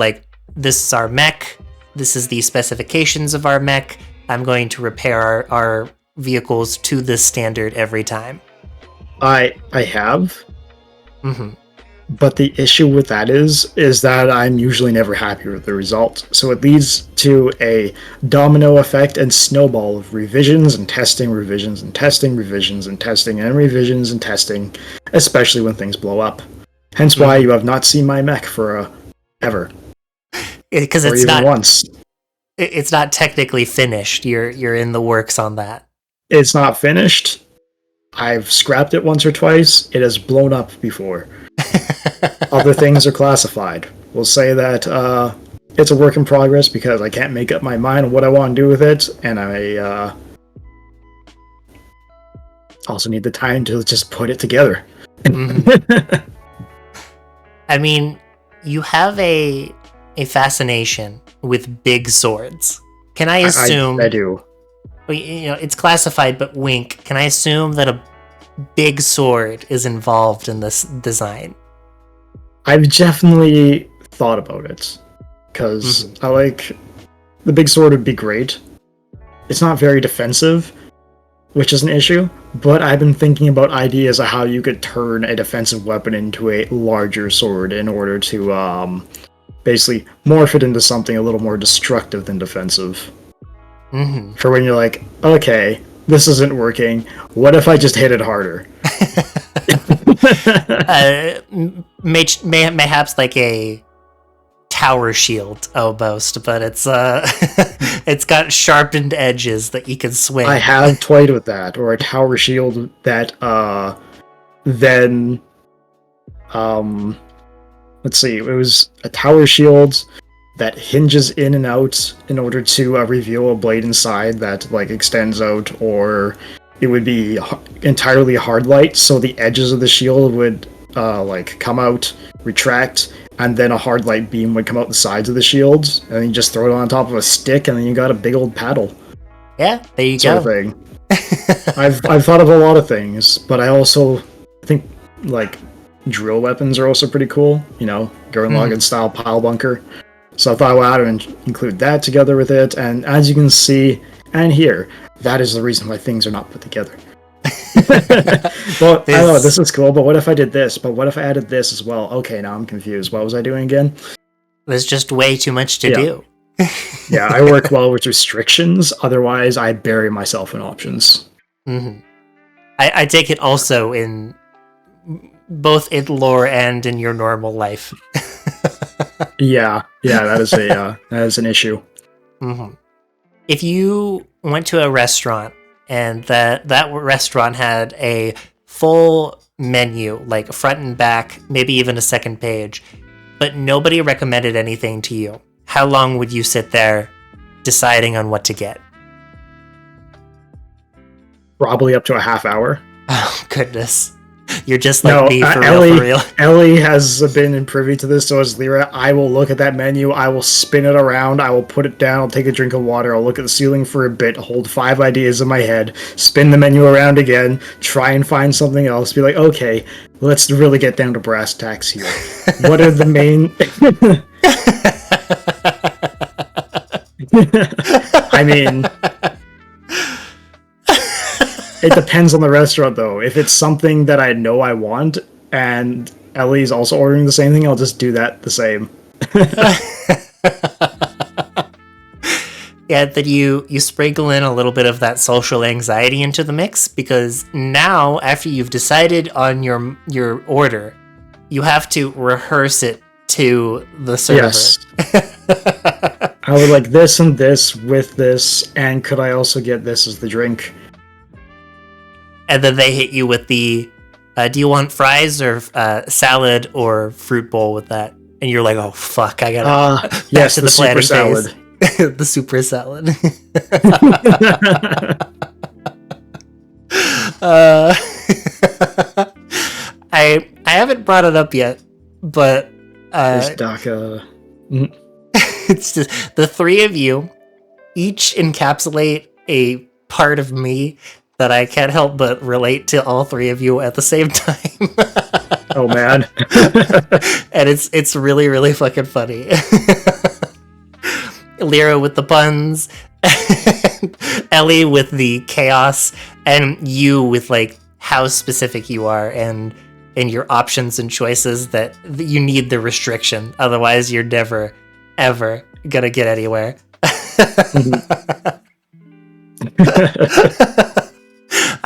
this is our mech, this is the specifications of our mech, I'm going to repair our vehicles to this standard every time? I have. Mm-hmm. But the issue with that is that I'm usually never happy with the result. So it leads to a domino effect and snowball of revisions and testing, revisions and testing, revisions and testing, and revisions and testing, especially when things blow up. Hence why you have not seen my mech for ever. Because it's not once. It's not technically finished. You're in the works on that. It's not finished. I've scrapped it once or twice. It has blown up before. Other things are classified. We'll say that it's a work in progress because I can't make up my mind on what I want to do with it, and I also need the time to just put it together. Mm-hmm. I mean, you have a fascination with big swords. Can I assume... I do. It's classified, but wink. Can I assume that a big sword is involved in this design? I've definitely thought about it. Because I like... The big sword would be great. It's not very defensive, which is an issue. But I've been thinking about ideas of how you could turn a defensive weapon into a larger sword in order to... basically morph it into something a little more destructive than defensive. Mm-hmm. For when you're like, okay, this isn't working, what if I just hit it harder? Mayhaps like a tower shield almost, but it's it's got sharpened edges that you can swing. I have toyed with that, or a tower shield that then let's see, it was a tower shield that hinges in and out in order to reveal a blade inside that extends out, or it would be entirely hard light, so the edges of the shield would come out, retract, and then a hard light beam would come out the sides of the shield, and then you just throw it on top of a stick, and then you got a big old paddle. Yeah, there you sort go. Of thing. I've thought of a lot of things, but I also think drill weapons are also pretty cool, Gurren Lagann style pile bunker. So I thought, well, I would include that together with it, and as you can see and hear, that is the reason why things are not put together. Well, I know, this is cool, but what if I did this? But what if I added this as well? Okay, now I'm confused. What was I doing again? There's just way too much to do. Yeah, I work well with restrictions, otherwise I bury myself in options. Mm-hmm. I take it also in both in lore and in your normal life. Yeah, that is an issue. Mm-hmm. If you went to a restaurant and that restaurant had a full menu, front and back, maybe even a second page, but nobody recommended anything to you, how long would you sit there deciding on what to get? Probably up to a half hour. Oh, goodness. You're just like me, for real. Ellie has been privy to this, so has Lyra. I will look at that menu, I will spin it around, I will put it down, I'll take a drink of water, I'll look at the ceiling for a bit, hold 5 ideas in my head, spin the menu around again, try and find something else, be like, okay, let's really get down to brass tacks here. What are the main... I mean... It depends on the restaurant, though. If it's something that I know I want, and Ellie's also ordering the same thing, I'll just do that the same. Yeah, that you sprinkle in a little bit of that social anxiety into the mix, because now, after you've decided on your order, you have to rehearse it to the server. Yes. I would like this and this with this, and could I also get this as the drink? And then they hit you with the, do you want fries or salad or fruit bowl with that? And you're like, oh, fuck, I gotta... yes, the super salad. The super salad. I haven't brought it up yet, but... There's DACA. It's just, the three of you each encapsulate a part of me that I can't help but relate to all three of you at the same time. Oh, man. And it's really, really fucking funny. Lyra with the puns, Ellie with the chaos, and you with, like, how specific you are and your options and choices that you need the restriction. Otherwise, you're never, ever gonna get anywhere.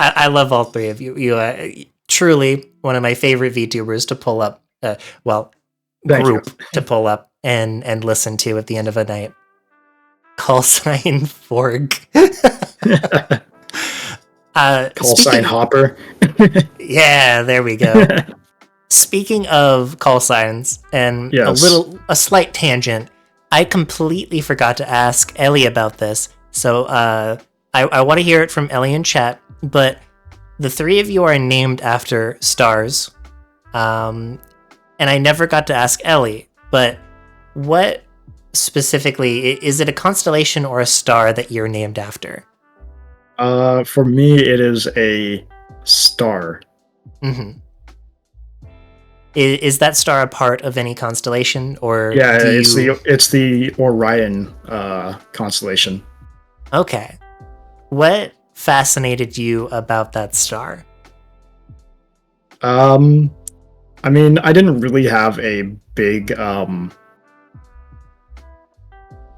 I love all three of you. You truly one of my favorite VTubers to pull up. To pull up and listen to at the end of a night. Call sign Forg. Call sign Hopper. Yeah, there we go. Speaking of call signs and a slight tangent, I completely forgot to ask Ellie about this. So I want to hear it from Ellie in chat. But the three of you are named after stars. And I never got to ask Ellie, but what specifically, is it a constellation or a star that you're named after? For me, it is a star. Mm-hmm. Is that star a part of any constellation, or it's the Orion constellation. Okay. What fascinated you about that star? I mean, I didn't really have a big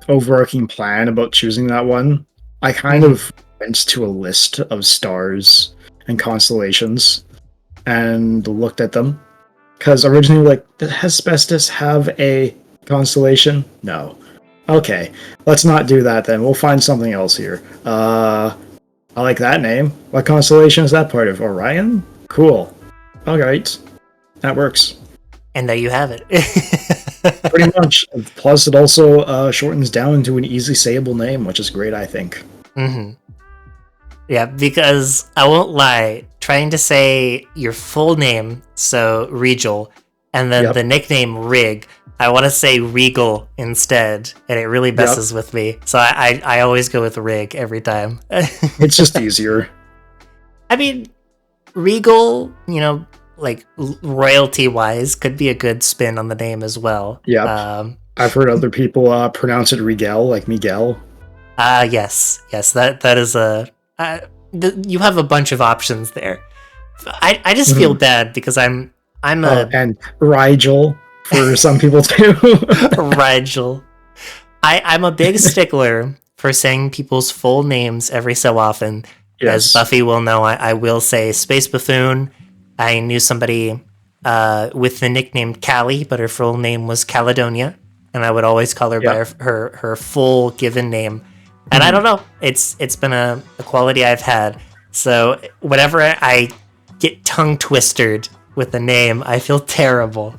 overarching plan about choosing that one. I kind of went to a list of stars and constellations and looked at them. Because originally, like, does Hesperus have a constellation? No. Okay, let's not do that then. We'll find something else here. I like that name. What constellation is that part of? Orion? Cool. Alright. That works. And there you have it. Pretty much. Plus, it also shortens down into an easily sayable name, which is great, I think. Mm-hmm. Yeah, because I won't lie, trying to say your full name, so Rigel, and then the nickname Rig, I want to say Rigel instead, and it really messes with me. So I always go with Rig every time. It's just easier. I mean, Rigel, like royalty-wise, could be a good spin on the name as well. Yeah. I've heard other people pronounce it Rigel, like Miguel. Yes, that is a... you have a bunch of options there. I just feel bad because I'm and Rigel for some people too. Rigel. I'm a big stickler for saying people's full names every so often. Yes. As Buffy will know, I will say Space Buffoon. I knew somebody with the nickname Callie, but her full name was Caledonia, and I would always call her by her full given name. And I don't know, it's been a quality I've had. So whenever I get tongue twisted with the name, I feel terrible.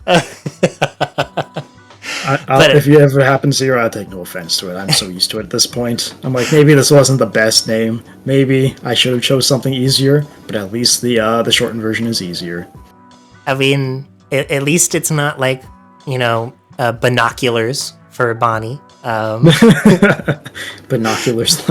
But if you ever happen to see her, I'll take no offense to it. I'm so used to it at this point. I'm like, maybe this wasn't the best name. Maybe I should have chose something easier, but at least the shortened version is easier. I mean, at least it's not like, binoculars for Bonnie. Binoculars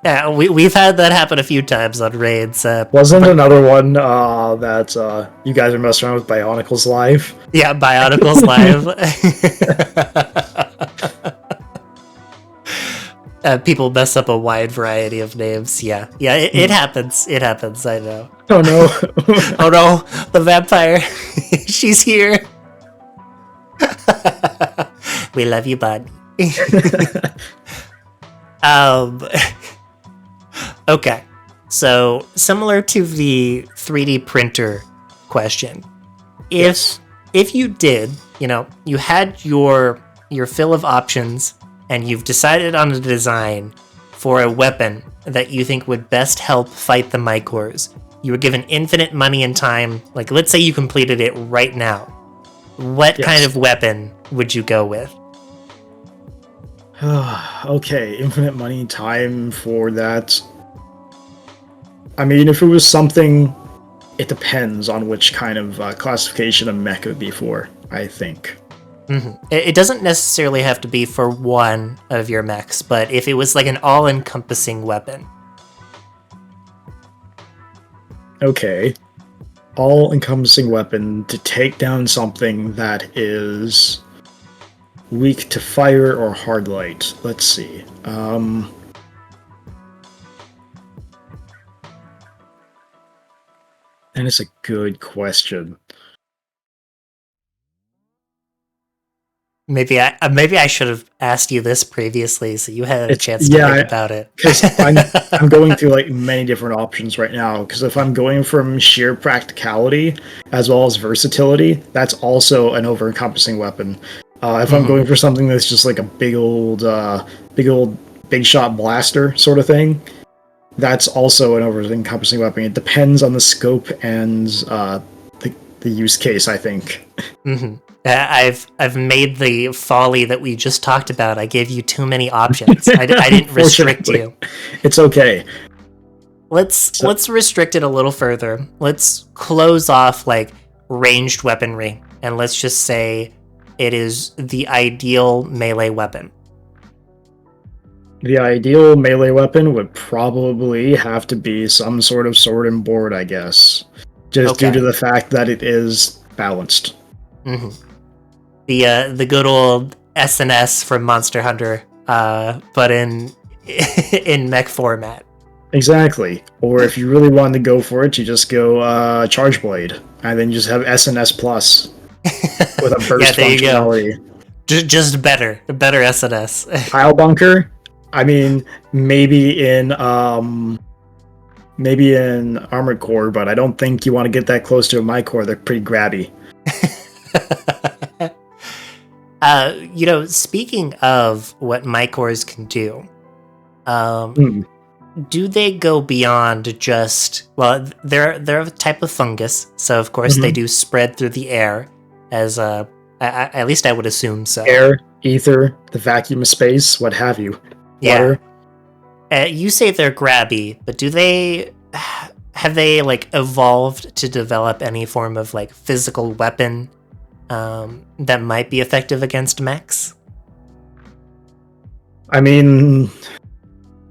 Yeah, we've had that happen a few times on raids. Wasn't another one that you guys are messing around with Bionicles Live? Yeah, Bionicles Live. People mess up a wide variety of names. Yeah, it happens. It happens. I know. Oh no! Oh no! The vampire. She's here. We love you, bud. Okay, so similar to the 3D printer question, if you did, you had your fill of options and you've decided on a design for a weapon that you think would best help fight the Mycors, you were given infinite money and time, like let's say you completed it right now, what kind of weapon would you go with? Okay, infinite money and time for that. I mean, if it was something, it depends on which kind of classification a mech would be for, I think. Mm-hmm. It doesn't necessarily have to be for one of your mechs, but if it was like an all-encompassing weapon. Okay. All-encompassing weapon to take down something that is weak to fire or hard light. Let's see. That is a good question. Maybe I should have asked you this previously, so you had a chance to think about it. Because I'm going through like many different options right now. Because if I'm going from sheer practicality as well as versatility, that's also an over-encompassing weapon. If I'm going for something that's just like a big shot blaster sort of thing, that's also an over-encompassing weapon. It depends on the scope and the use case, I think. Mm-hmm. I've made the folly that we just talked about. I gave you too many options. I didn't restrict you. It's okay. Let's restrict it a little further. Let's close off like ranged weaponry, and let's just say it is the ideal melee weapon. The ideal melee weapon would probably have to be some sort of sword and board, I guess. Just due to the fact that it is balanced. Mm-hmm. The good old SNS from Monster Hunter, but in mech format. Exactly. Or if you really wanted to go for it, you just go Charge Blade, and then you just have SNS Plus with a burst functionality. Just better SNS. Pile Bunker. I mean, maybe in Armored Core, but I don't think you want to get that close to a Mycore. They're pretty grabby. Speaking of what Mycores can do, do they go beyond just, well, they're a type of fungus, so of course they do spread through the air, as at least I would assume so. Air, ether, the vacuum of space, what have you. Water. Yeah. You say they're grabby, but have they like evolved to develop any form of like physical weapon that might be effective against mechs? I mean,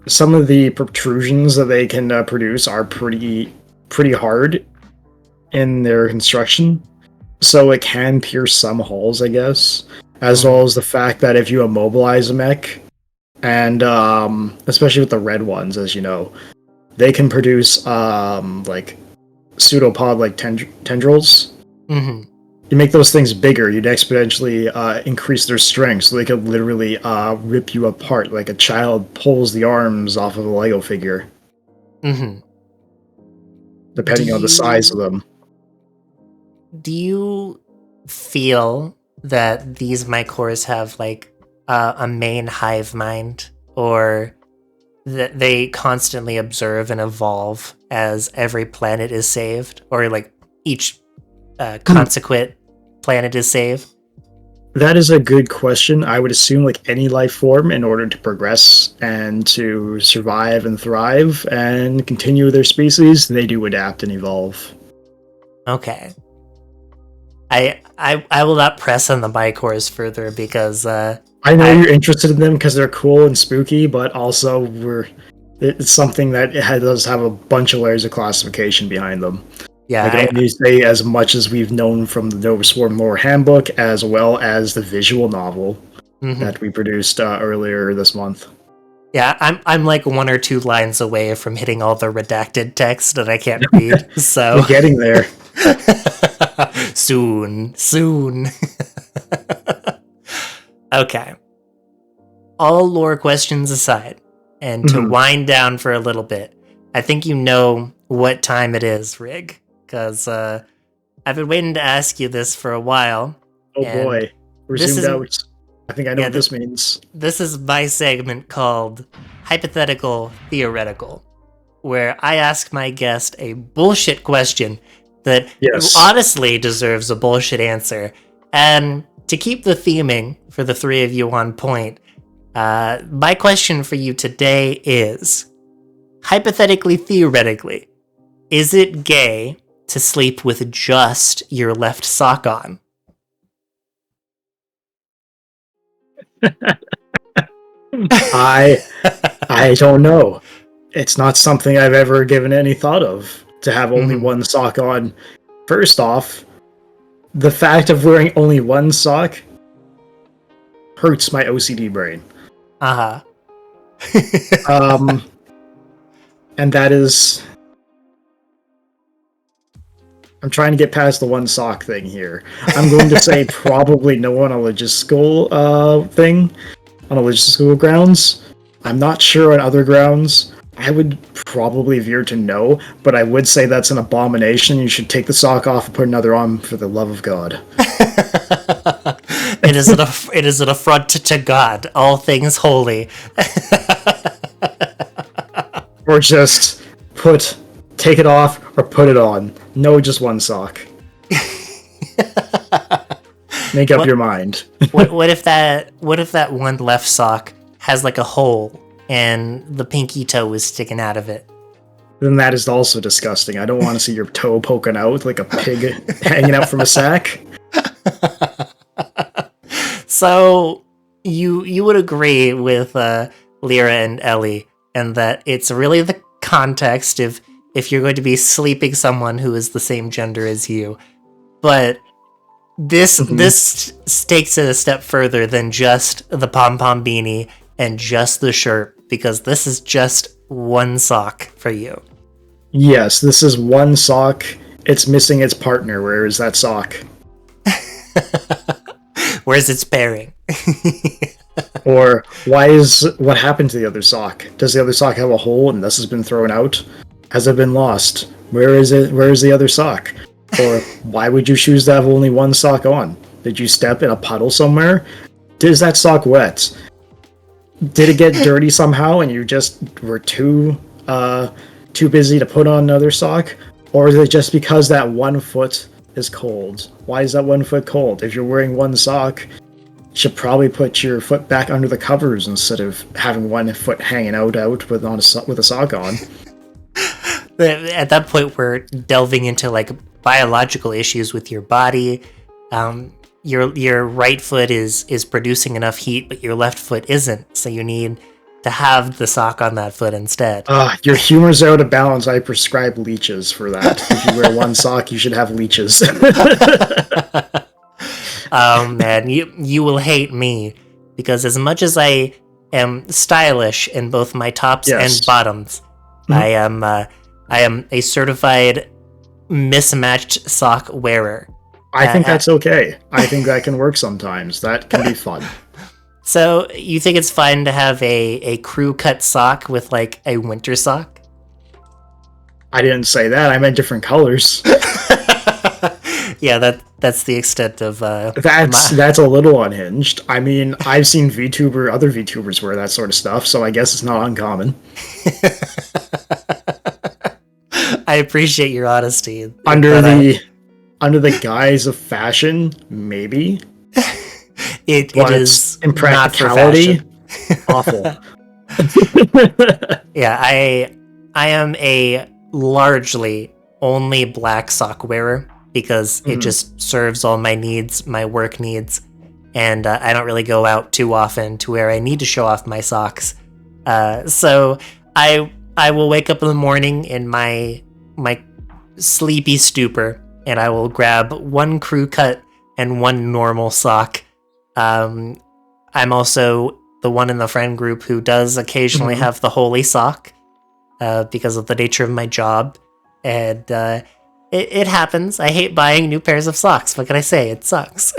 some of the protrusions that they can produce are pretty hard in their construction, so it can pierce some holes, I guess, as well as the fact that if you immobilize a mech, and especially with the red ones, as you know, they can produce like pseudopod-like tendrils. Mm-hmm. You make those things bigger, you'd exponentially increase their strength, so they could literally rip you apart like a child pulls the arms off of a Lego figure. Mm-hmm. Depending on the size of them. Do you feel that these Mycores have like a main hive mind, or that they constantly observe and evolve as every planet is saved, or like each consequent planet is safe? That is a good question. I would assume, like any life form, in order to progress and to survive and thrive and continue their species, they do adapt and evolve. Okay. I will not press on the Mycors further because I know you're interested in them because they're cool and spooky, but also it's something that does have a bunch of layers of classification behind them. yeah, I can only say as much as we've known from the Nova Swarm lore handbook, as well as the visual novel that we produced earlier this month. yeah, I'm like 1 or 2 lines away from hitting all the redacted text that I can't read. So We're getting there. soon. Okay. All lore questions aside, and to wind down for a little bit, I think you know what time it is, Rig, because I've been waiting to ask you this for a while. Oh boy, we're this zoomed is- out. I think I know yeah, what this means. This is my segment called Hypothetical Theoretical, where I ask my guest a bullshit question that honestly deserves a bullshit answer. And to keep the theming for the three of you on point, my question for you today is, hypothetically, theoretically, is it gay to sleep with just your left sock on? I don't know. It's not something I've ever given any thought of, to have only one sock on. First off, the fact of wearing only one sock hurts my OCD brain. And that is... I'm trying to get past the one sock thing here. I'm going to say probably no on a logistical thing, on a logistical grounds. I'm not sure on other grounds. I would probably veer to no, but I would say that's an abomination. You should take the sock off and put another on, for the love of God. It is an affront to God, all things holy. Or just take it off or put it on. No, just one sock. Make up your mind. what if that one left sock has like a hole and the pinky toe is sticking out of it? Then that is also disgusting. I don't want to see your toe poking out like a pig hanging out from a sack. So you would agree with Lyra and Ellie, and that it's really the context if you're going to be sleeping someone who is the same gender as you. But this takes it a step further than just the pom-pom beanie and just the shirt, because this is just one sock for you. Yes, this is one sock. It's missing its partner. Where is that sock? Where's its pairing? Or what happened to the other sock? Does the other sock have a hole and this has been thrown out? Has it been lost? Where is it? Where is the other sock? Or why would you choose to have only one sock on? Did you step in a puddle somewhere? Is that sock wet? Did it get dirty somehow and you just were too busy to put on another sock? Or is it just because that one foot is cold? Why is that one foot cold? If you're wearing one sock, you should probably put your foot back under the covers instead of having one foot hanging out with a sock on. At that point, we're delving into like biological issues with your body. Your right foot is producing enough heat, but your left foot isn't. So you need to have the sock on that foot instead. Your humor's out of balance. I prescribe leeches for that. If you wear one sock, you should have leeches. Oh man, you will hate me, because as much as I am stylish in both my tops and bottoms, I am a certified mismatched sock wearer. I think that's okay. I think that can work sometimes. That can be fun. So you think it's fun to have a crew cut sock with like a winter sock? I didn't say that. I meant different colors. Yeah, that's the extent of that's a little unhinged. I mean, I've seen other VTubers wear that sort of stuff, so I guess it's not uncommon. I appreciate your honesty. Under under the guise of fashion, maybe. It But is in not for practicality, fashion. awful. Yeah, I am a largely only black sock wearer because it just serves all my needs, my work needs, and I don't really go out too often to where I need to show off my socks. So I will wake up in the morning in my sleepy stupor, and I will grab one crew cut and one normal sock. I'm also the one in the friend group who does occasionally have the holy sock because of the nature of my job. And it happens. I hate buying new pairs of socks. What can I say? It sucks.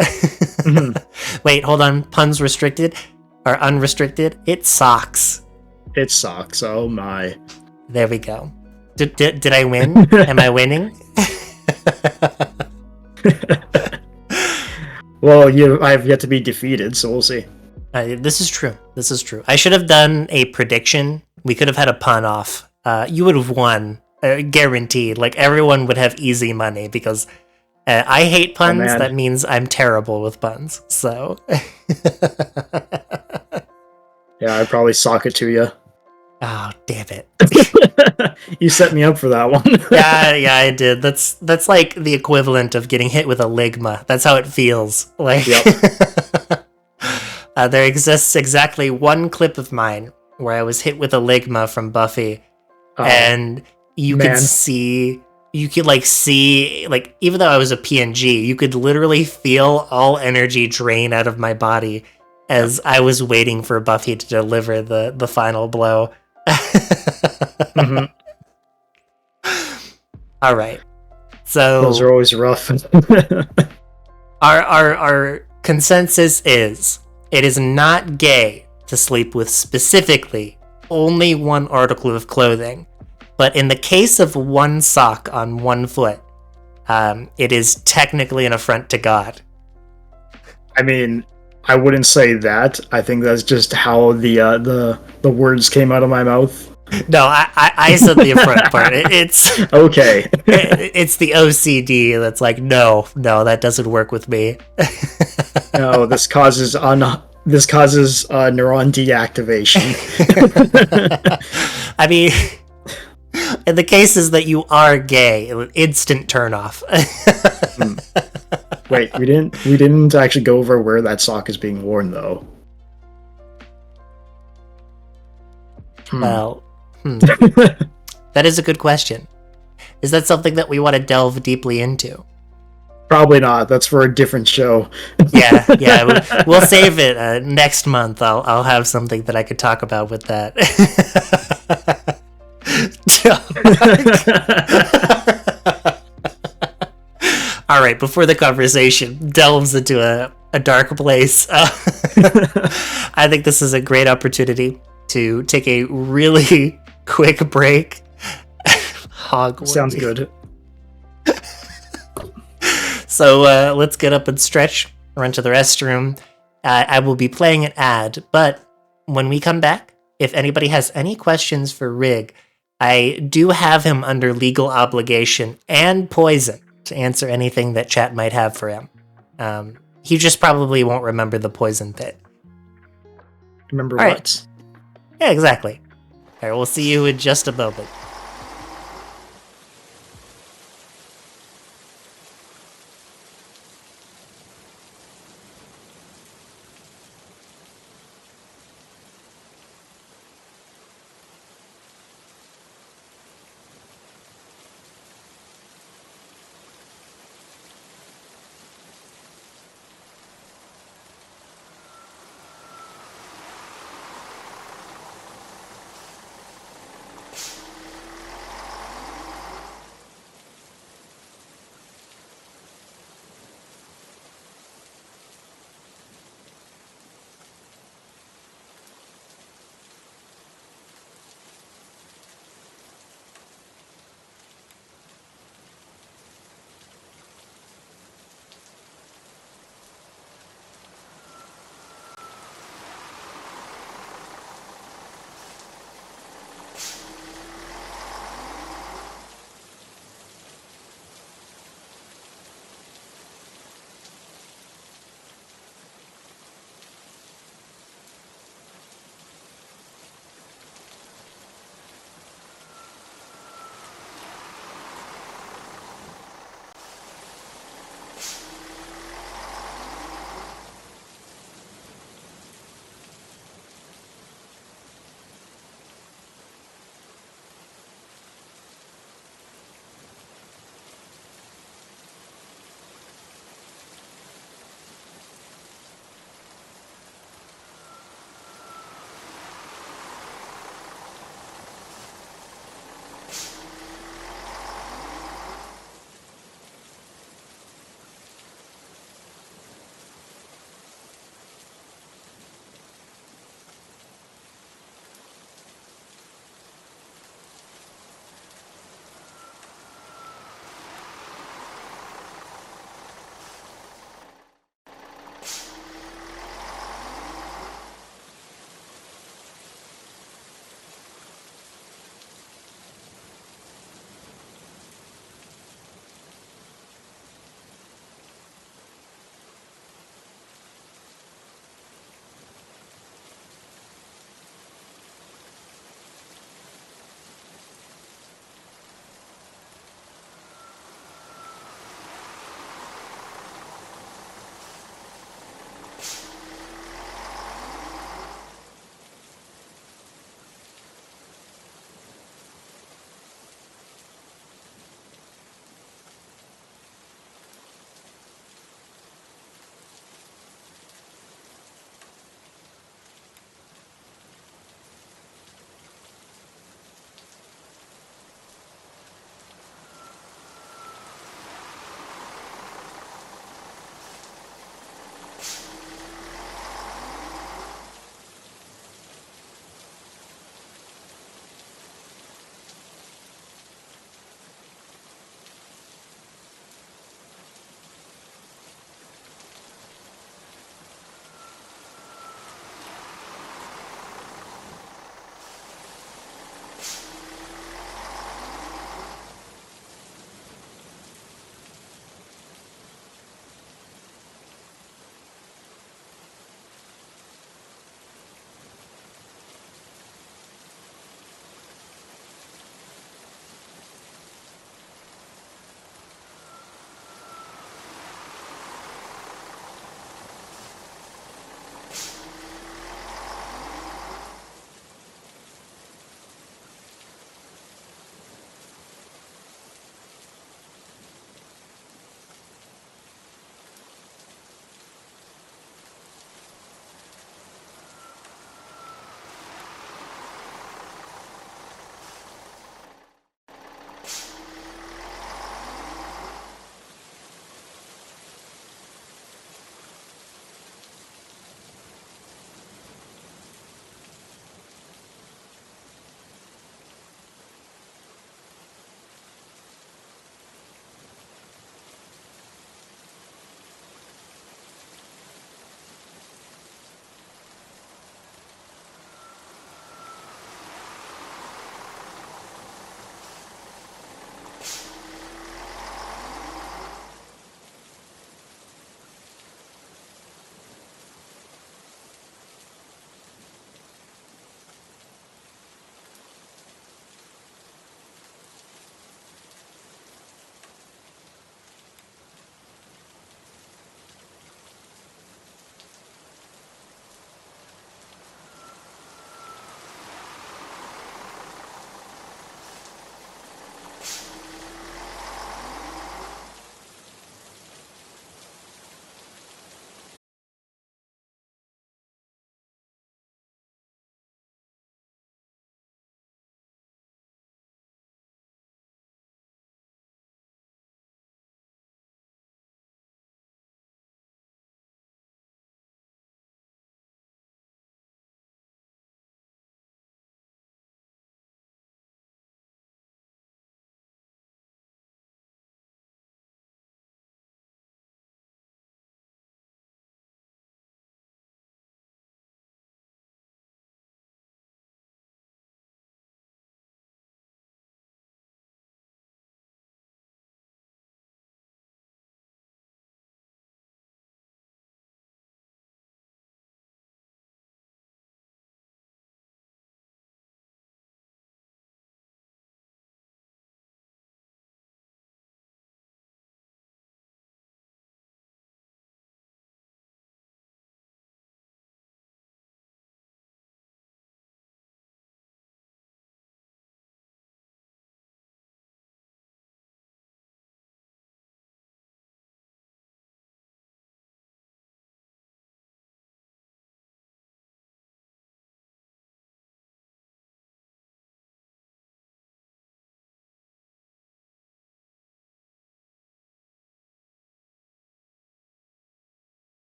Wait, hold on. Puns restricted or unrestricted? It sucks. It sucks. Oh my. There we go. Did I win? Am I winning? Well, I've yet to be defeated, so we'll see. This is true. This is true. I should have done a prediction. We could have had a pun off. You would have won, guaranteed. Like everyone would have easy money because I hate puns. man. That means I'm terrible with puns. So Yeah, I'd probably sock it to you. oh, damn it. You set me up for that one. yeah, I did. That's like the equivalent of getting hit with a ligma. That's how it feels. Like there exists exactly one clip of mine where I was hit with a ligma from Buffy, and you could see, like, even though I was a PNG, you could literally feel all energy drain out of my body as I was waiting for Buffy to deliver the final blow. All right. So Those are always rough. our consensus is it is not gay to sleep with specifically only one article of clothing, but in the case of one sock on one foot, it is technically an affront to God. I mean, I wouldn't say that. I think that's just how the words came out of my mouth. No, I said the affront part. It's okay. It's the OCD that's like, no, that doesn't work with me. No, this causes neuron deactivation. I mean, in the cases that you are gay, instant turn off. Wait, we didn't actually go over where that sock is being worn though. Well, that is a good question. Is that something that we want to delve deeply into? Probably not. That's for a different show. Yeah. We'll save it next month. I'll have something that I could talk about with that. All right. Before the conversation delves into a dark place, I think this is a great opportunity to take a really quick break. Hogwarts. Sounds good. So let's get up and stretch, run to the restroom. I will be playing an ad, but when we come back, if anybody has any questions for Rig, I do have him under legal obligation and poison to answer anything that chat might have for him. He just probably won't remember the poison pit. Remember All what? Right. Yeah, exactly. All right, we'll see you in just a moment.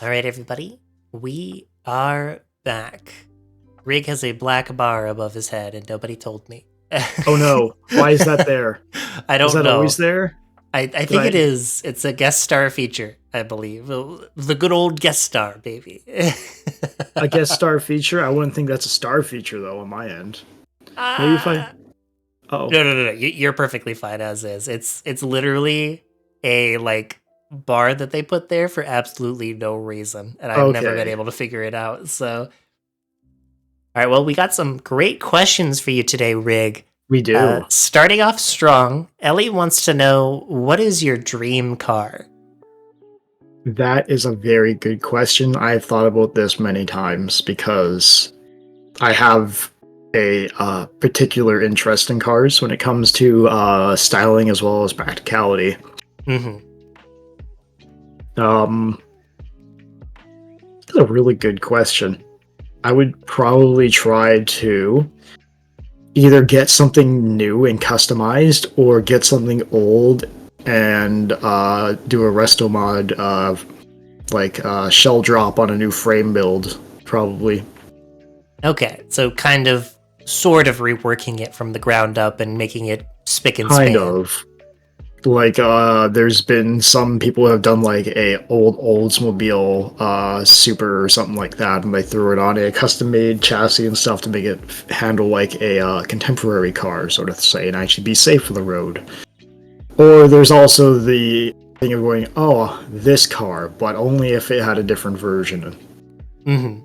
All right, everybody, we are back. Rig has a black bar above his head, and nobody told me. Oh no, why is that there? I don't Is that know. always there? I think it is. It's a guest star feature, I believe. The good old guest star, baby. A guest star feature? I wouldn't think that's a star feature though on my end. Maybe if I. Oh No. You're perfectly fine as is. It's literally a bar that they put there for absolutely no reason, and I've never been Okay. able to figure it out. So, all right. Well, we got some great questions for you today, Rig. We do. Starting off strong, Ellie wants to know, what is your dream car? That is a very good question. I've thought about this many times because I have a particular interest in cars when it comes to styling as well as practicality. Mm-hmm. That's a really good question. I would probably try to either get something new and customized or get something old and do a resto mod shell drop on a new frame build, probably. Okay, so sort of reworking it from the ground up and making it spick and span. Kind of. There's been some people who have done like a old Oldsmobile Super or something like that, and they threw it on a custom-made chassis and stuff to make it handle like a contemporary car, sort of say, and actually be safe for the road. Or there's also the thing of going, oh, this car, but only if it had a different version. Mm-hmm.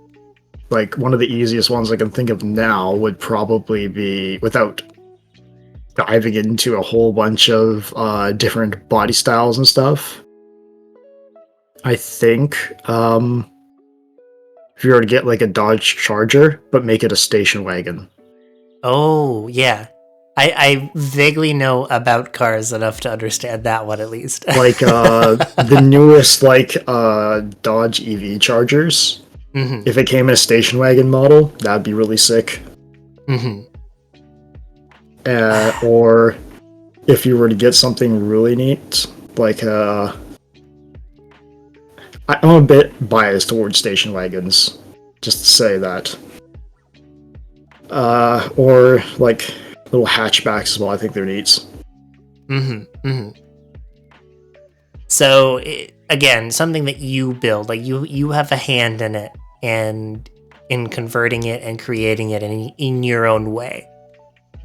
Like, one of the easiest ones I can think of now would probably be, without diving into a whole bunch of different body styles and stuff, I think if you were to get like a Dodge Charger, but make it a station wagon. Oh, yeah. I vaguely know about cars enough to understand that one, at least. Like the newest Dodge EV Chargers. Mm-hmm. If it came in a station wagon model, that'd be really sick. Mm-hmm. Or if you were to get something really neat, I'm a bit biased towards station wagons, just to say that. Or like little hatchbacks as well. I think they're neat. Mm-hmm. Mm-hmm. So again, something that you build, like you have a hand in it, and in converting it and creating it in your own way.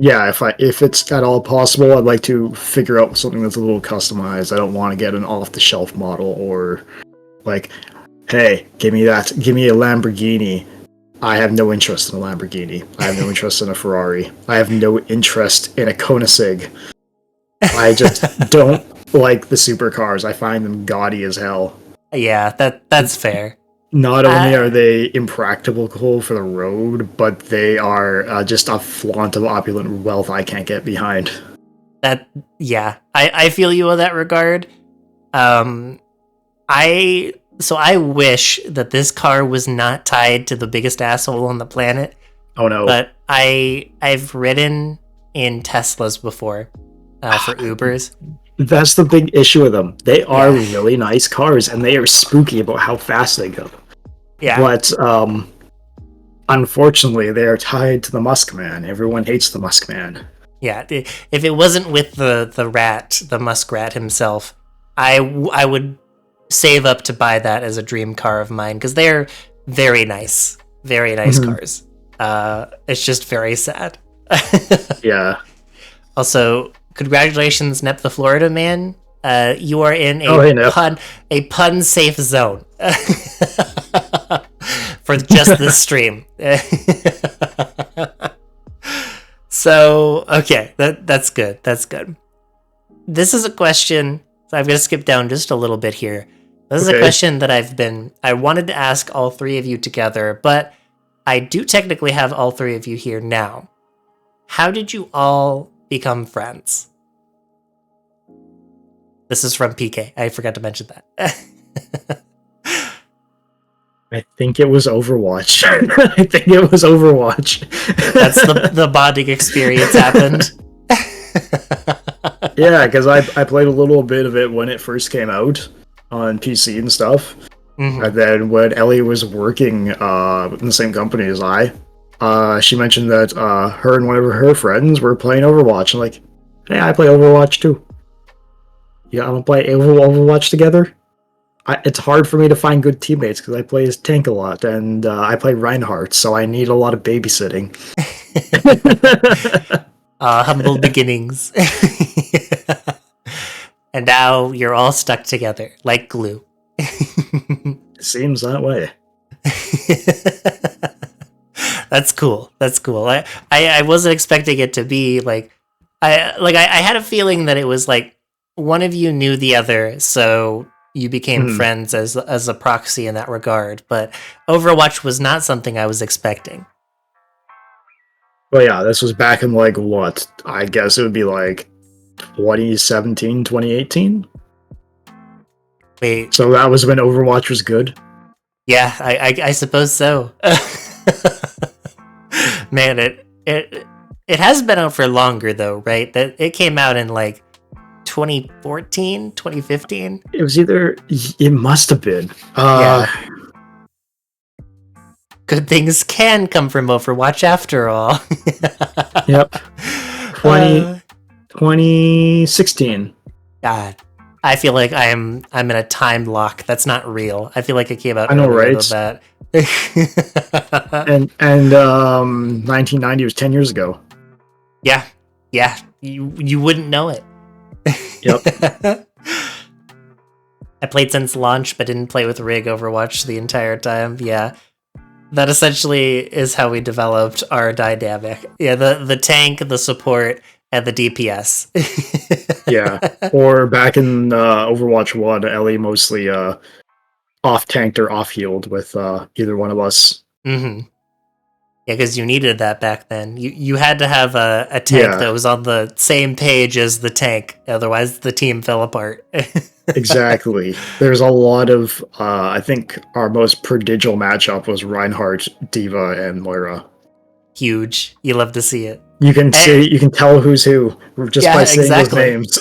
Yeah, if it's at all possible, I'd like to figure out something that's a little customized. I don't want to get an off-the-shelf model or like, hey, give me a Lamborghini. I have no interest in a Lamborghini. I have no interest in a Ferrari. I have no interest in a Koenigsegg. I just don't like the supercars. I find them gaudy as hell. Yeah, that's fair. Not only are they impractical for the road, but they are just a flaunt of opulent wealth I can't get behind. I feel you in that regard. I wish that this car was not tied to the biggest asshole on the planet. Oh no. But I've ridden in Teslas before for Ubers. That's the big issue with them. They are really nice cars, and they are spooky about how fast they go. Yeah. But unfortunately, they are tied to the Muskman. Everyone hates the Muskman. Yeah. If it wasn't with the muskrat himself, I would save up to buy that as a dream car of mine, because they're very nice cars. It's just very sad. Yeah. Also, congratulations, Nep the Florida man. You are in a pun safe zone for just this stream. So, okay, that's good. That's good. This is a question. So I'm going to skip down just a little bit here. This is a question that I wanted to ask all three of you together, but I do technically have all three of you here now. How did you all become friends? This is from PK. I forgot to mention that. I think it was Overwatch. That's the bonding experience happened. Yeah, because I played a little bit of it when it first came out on PC and stuff. And then when Ellie was working in the same company as she mentioned that her and one of her friends were playing Overwatch. I'm like, hey, I play Overwatch too. Yeah, I don't play Overwatch together. It's hard for me to find good teammates because I play as tank a lot, and I play Reinhardt, so I need a lot of babysitting. Humble beginnings. And now you're all stuck together like glue. Seems that way. That's cool. I wasn't expecting it to be like I had a feeling that it was like one of you knew the other, so you became friends as a proxy in that regard. But Overwatch was not something I was expecting. Well, yeah, this was back in like what? I guess it would be like 2017, 2018. Wait, So that was when Overwatch was good. yeah, I suppose so. Man, it has been out for longer though, right? That it came out in like 2014, 2015. It must have been. Yeah. Good things can come from Overwatch after all. Yep. 2016. God, I feel like I'm in a time lock. That's not real. I feel like it came out I know, earlier right? than that. And 1990 was 10 years ago. Yeah. You wouldn't know it. Yep. I played since launch, but didn't play with Rig Overwatch the entire time. Yeah. That essentially is how we developed our dynamic. Yeah, the tank, the support, and the DPS. Yeah. Or back in Overwatch 1, Ellie mostly off-tanked or off-healed with either one of us. Mm-hmm. Yeah, because you needed that back then. You had to have a tank that was on the same page as the tank, otherwise the team fell apart. Exactly. There's a lot of I think our most prodigal matchup was Reinhardt, D.Va, and Moira. Huge. You love to see it. You can tell who's who just by saying those names.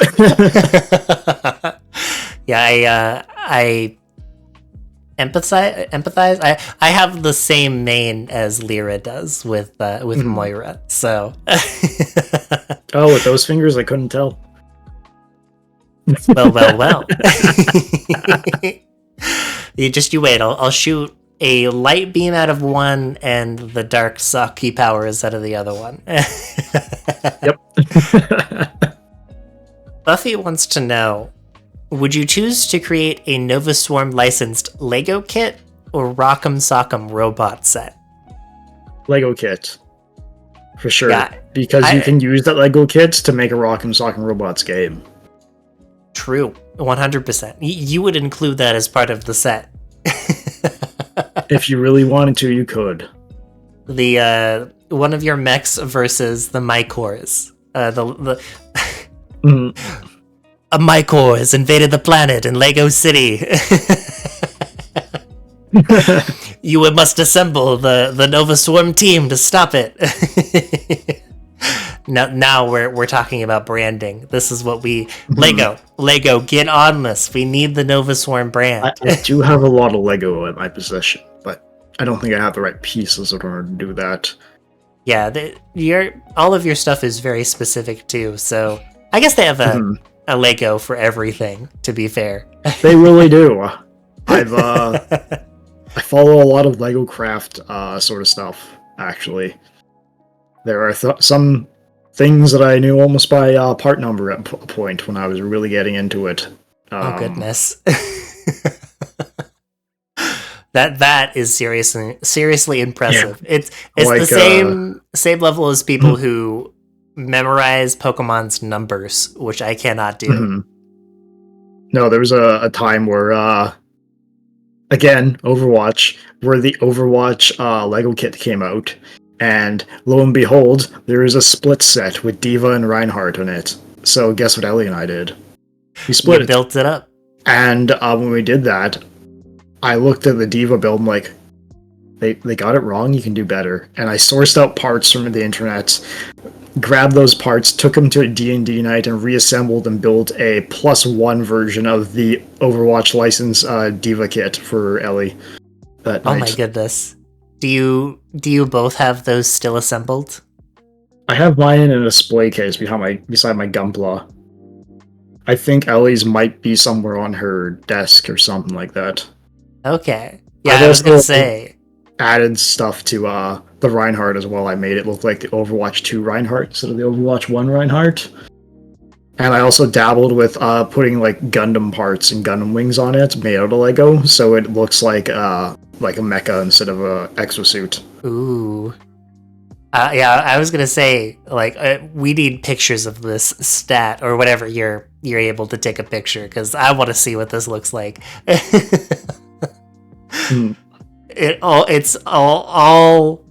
Yeah, I empathize. I have the same main as Lyra does with Moira. So oh, with those fingers I couldn't tell. Well. You wait. I'll shoot a light beam out of one and the dark sucky powers out of the other one. Yep. Buffy wants to know, would you choose to create a Nova Swarm licensed Lego kit or Rock'em Sock'em robot set? Lego kit. For sure. Yeah, because you can use that Lego kit to make a Rock'em Sock'em Robots game. True. 100%. You would include that as part of the set. If you really wanted to, you could. The one of your mechs versus the Mycors. A Mycor has invaded the planet in Lego City. You must assemble the Nova Swarm team to stop it. Now we're talking about branding. This is what we Lego, get on this. We need the Nova Swarm brand. I do have a lot of Lego at my possession, but I don't think I have the right pieces in order to do that. Yeah, all of your stuff is very specific too. So I guess they have a Lego for everything. To be fair, they really do. I follow a lot of Lego craft sort of stuff. Actually, there are some things that I knew almost by part number at a point when I was really getting into it. Oh goodness. That is seriously impressive. Yeah. It's like, the same level as people who memorize Pokemon's numbers, which I cannot do. Mm-hmm. No, there was a time where again, Overwatch, where the Overwatch Lego kit came out, and lo and behold, there is a split set with D.Va and Reinhardt in it. So guess what Ellie and I did? We split it. Built it up. And when we did that, I looked at the D.Va build and like, they got it wrong, you can do better. And I sourced out parts from the internet, grabbed those parts, took them to a D&D night, and reassembled and built a +1 version of the Overwatch license Diva kit for Ellie that night. Oh my goodness. Do you both have those still assembled? I have mine in a display case beside my Gunpla. I think Ellie's might be somewhere on her desk or something like that. Okay. Yeah, I was gonna say. Added stuff to the Reinhardt as well. I made it look like the Overwatch 2 Reinhardt instead of the Overwatch 1 Reinhardt. And I also dabbled with putting like Gundam parts and Gundam wings on it, made out of Lego, so it looks like a mecha instead of a exosuit. Ooh. Yeah, I was gonna say, like, we need pictures of this stat or whatever you're able to take a picture, because I want to see what this looks like. It's all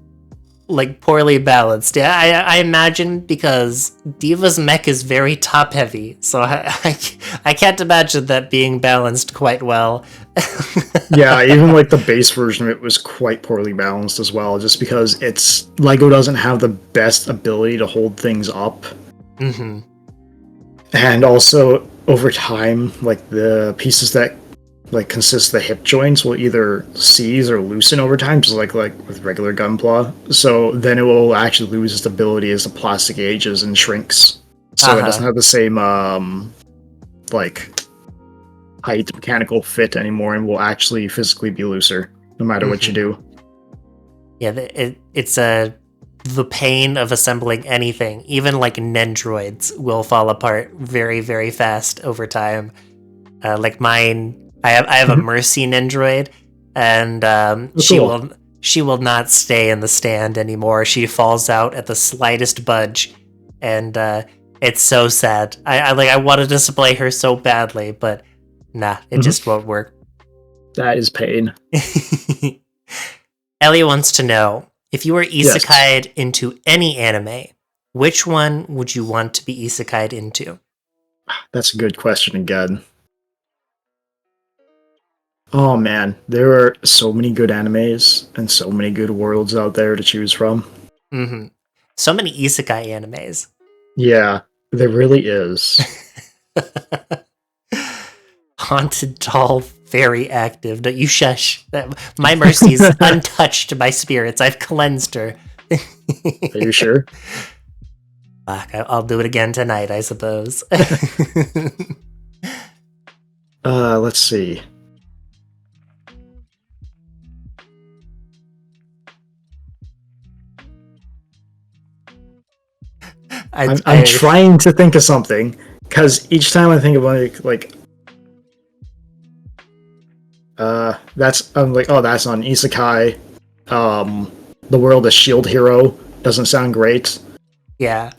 like poorly balanced. Yeah, I imagine, because Diva's mech is very top heavy, so I can't imagine that being balanced quite well. Yeah, even like the base version of it was quite poorly balanced as well, just because Lego doesn't have the best ability to hold things up. Mm-hmm. And also over time, like the pieces that like consist of the hip joints will either seize or loosen over time, just like with regular Gunpla. So then it will actually lose its ability as the plastic ages and shrinks. So it doesn't have the same like height mechanical fit anymore, and will actually physically be looser no matter what you do. Yeah, it's the pain of assembling anything. Even like Nendroids will fall apart very, very fast over time. Like mine. I have a Mercy Nendroid, and she will not stay in the stand anymore. She falls out at the slightest budge, and it's so sad. I want to display her so badly, but nah, it just won't work. That is pain. Ellie wants to know, if you were isekai'd into any anime, which one would you want to be isekai'd into? That's a good question again. Oh man, there are so many good animes and so many good worlds out there to choose from. Mm-hmm. So many isekai animes. Yeah, there really is. Haunted doll, very active. Don't you shush. My Mercy's untouched by spirits. I've cleansed her. Are you sure? Fuck, I'll do it again tonight, I suppose. Let's see. I'm trying to think of something, because each time I think of that's I'm like, oh, that's on isekai. The world of Shield Hero doesn't sound great. Yeah.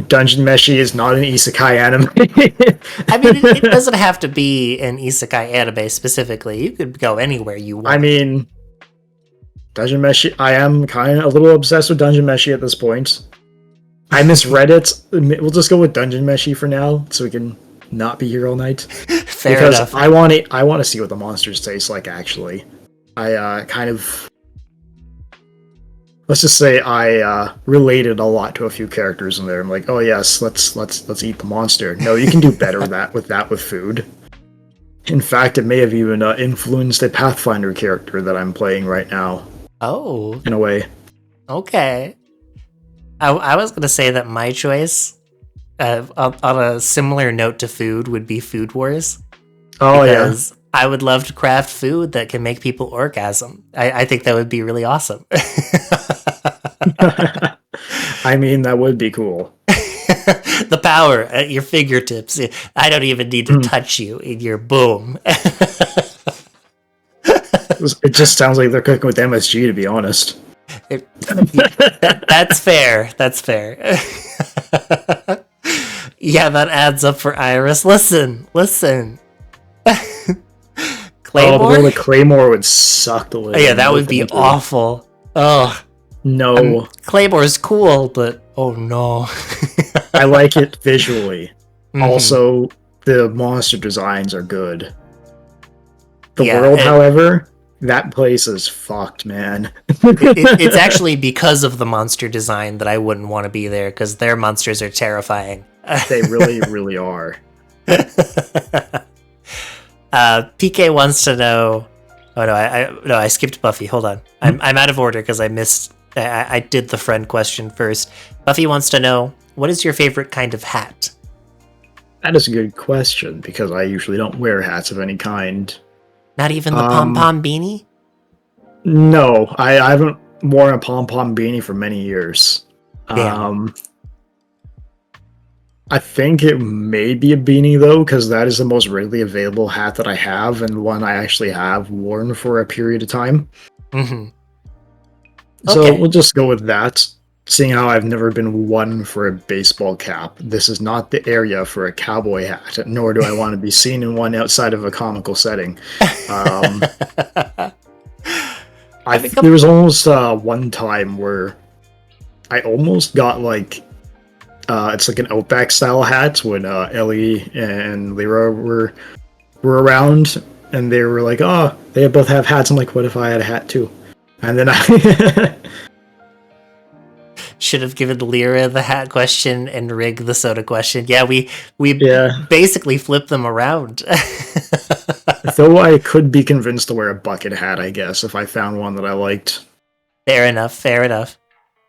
Dungeon Meshi is not an isekai anime. I mean, it doesn't have to be an isekai anime specifically. You could go anywhere you want. I mean, Dungeon Meshi, I am kind of a little obsessed with Dungeon Meshi at this point. I misread it. We'll just go with Dungeon Meshi for now, so we can not be here all night. Fair because enough. I want to see what the monsters taste like, actually. Let's just say I related a lot to a few characters in there. I'm like, oh yes, let's eat the monster. No, you can do better with food. In fact, it may have even influenced a Pathfinder character that I'm playing right now. Oh. In a way. Okay. I was going to say that my choice, on a similar note to food, would be Food Wars. Oh, because I would love to craft food that can make people orgasm. I think that would be really awesome. I mean, that would be cool. The power at your fingertips. I don't even need to touch you, and you're boom. It just sounds like they're cooking with MSG, to be honest. That's fair. That's fair. Yeah, that adds up for Iris. Listen. Claymore? Oh, the Claymore would suck the living. Yeah, that would be awful. Oh. No. Claymore's cool, but oh no. I like it visually. Mm-hmm. Also, the monster designs are good. The world, however, That place is fucked, man. It's actually because of the monster design that I wouldn't want to be there, because their monsters are terrifying. They really, really are. PK wants to know. Oh no, I skipped Buffy. Hold on, I'm out of order because I missed. I did the friend question first. Buffy wants to know, what is your favorite kind of hat? That is a good question, because I usually don't wear hats of any kind. Not even the pom-pom beanie? No, I haven't worn a pom-pom beanie for many years. Damn. I think it may be a beanie, though, because that is the most readily available hat that I have, and one I actually have worn for a period of time. Mm-hmm. So Okay. we'll just go with that. Seeing how I've never been one for a baseball cap, this is not the area for a cowboy hat, nor do I want to be seen in one outside of a comical setting. There was almost one time where I almost got like it's like an Outback style hat when Ellie and Lyra were around, and they were like, "Oh, they both have hats." I'm like, "What if I had a hat too?" And then I should have given Lyra the hat question and Rig the soda question. Yeah, we Yeah. basically flipped them around. Though I could be convinced to wear a bucket hat, I guess, if I found one that I liked. Fair enough.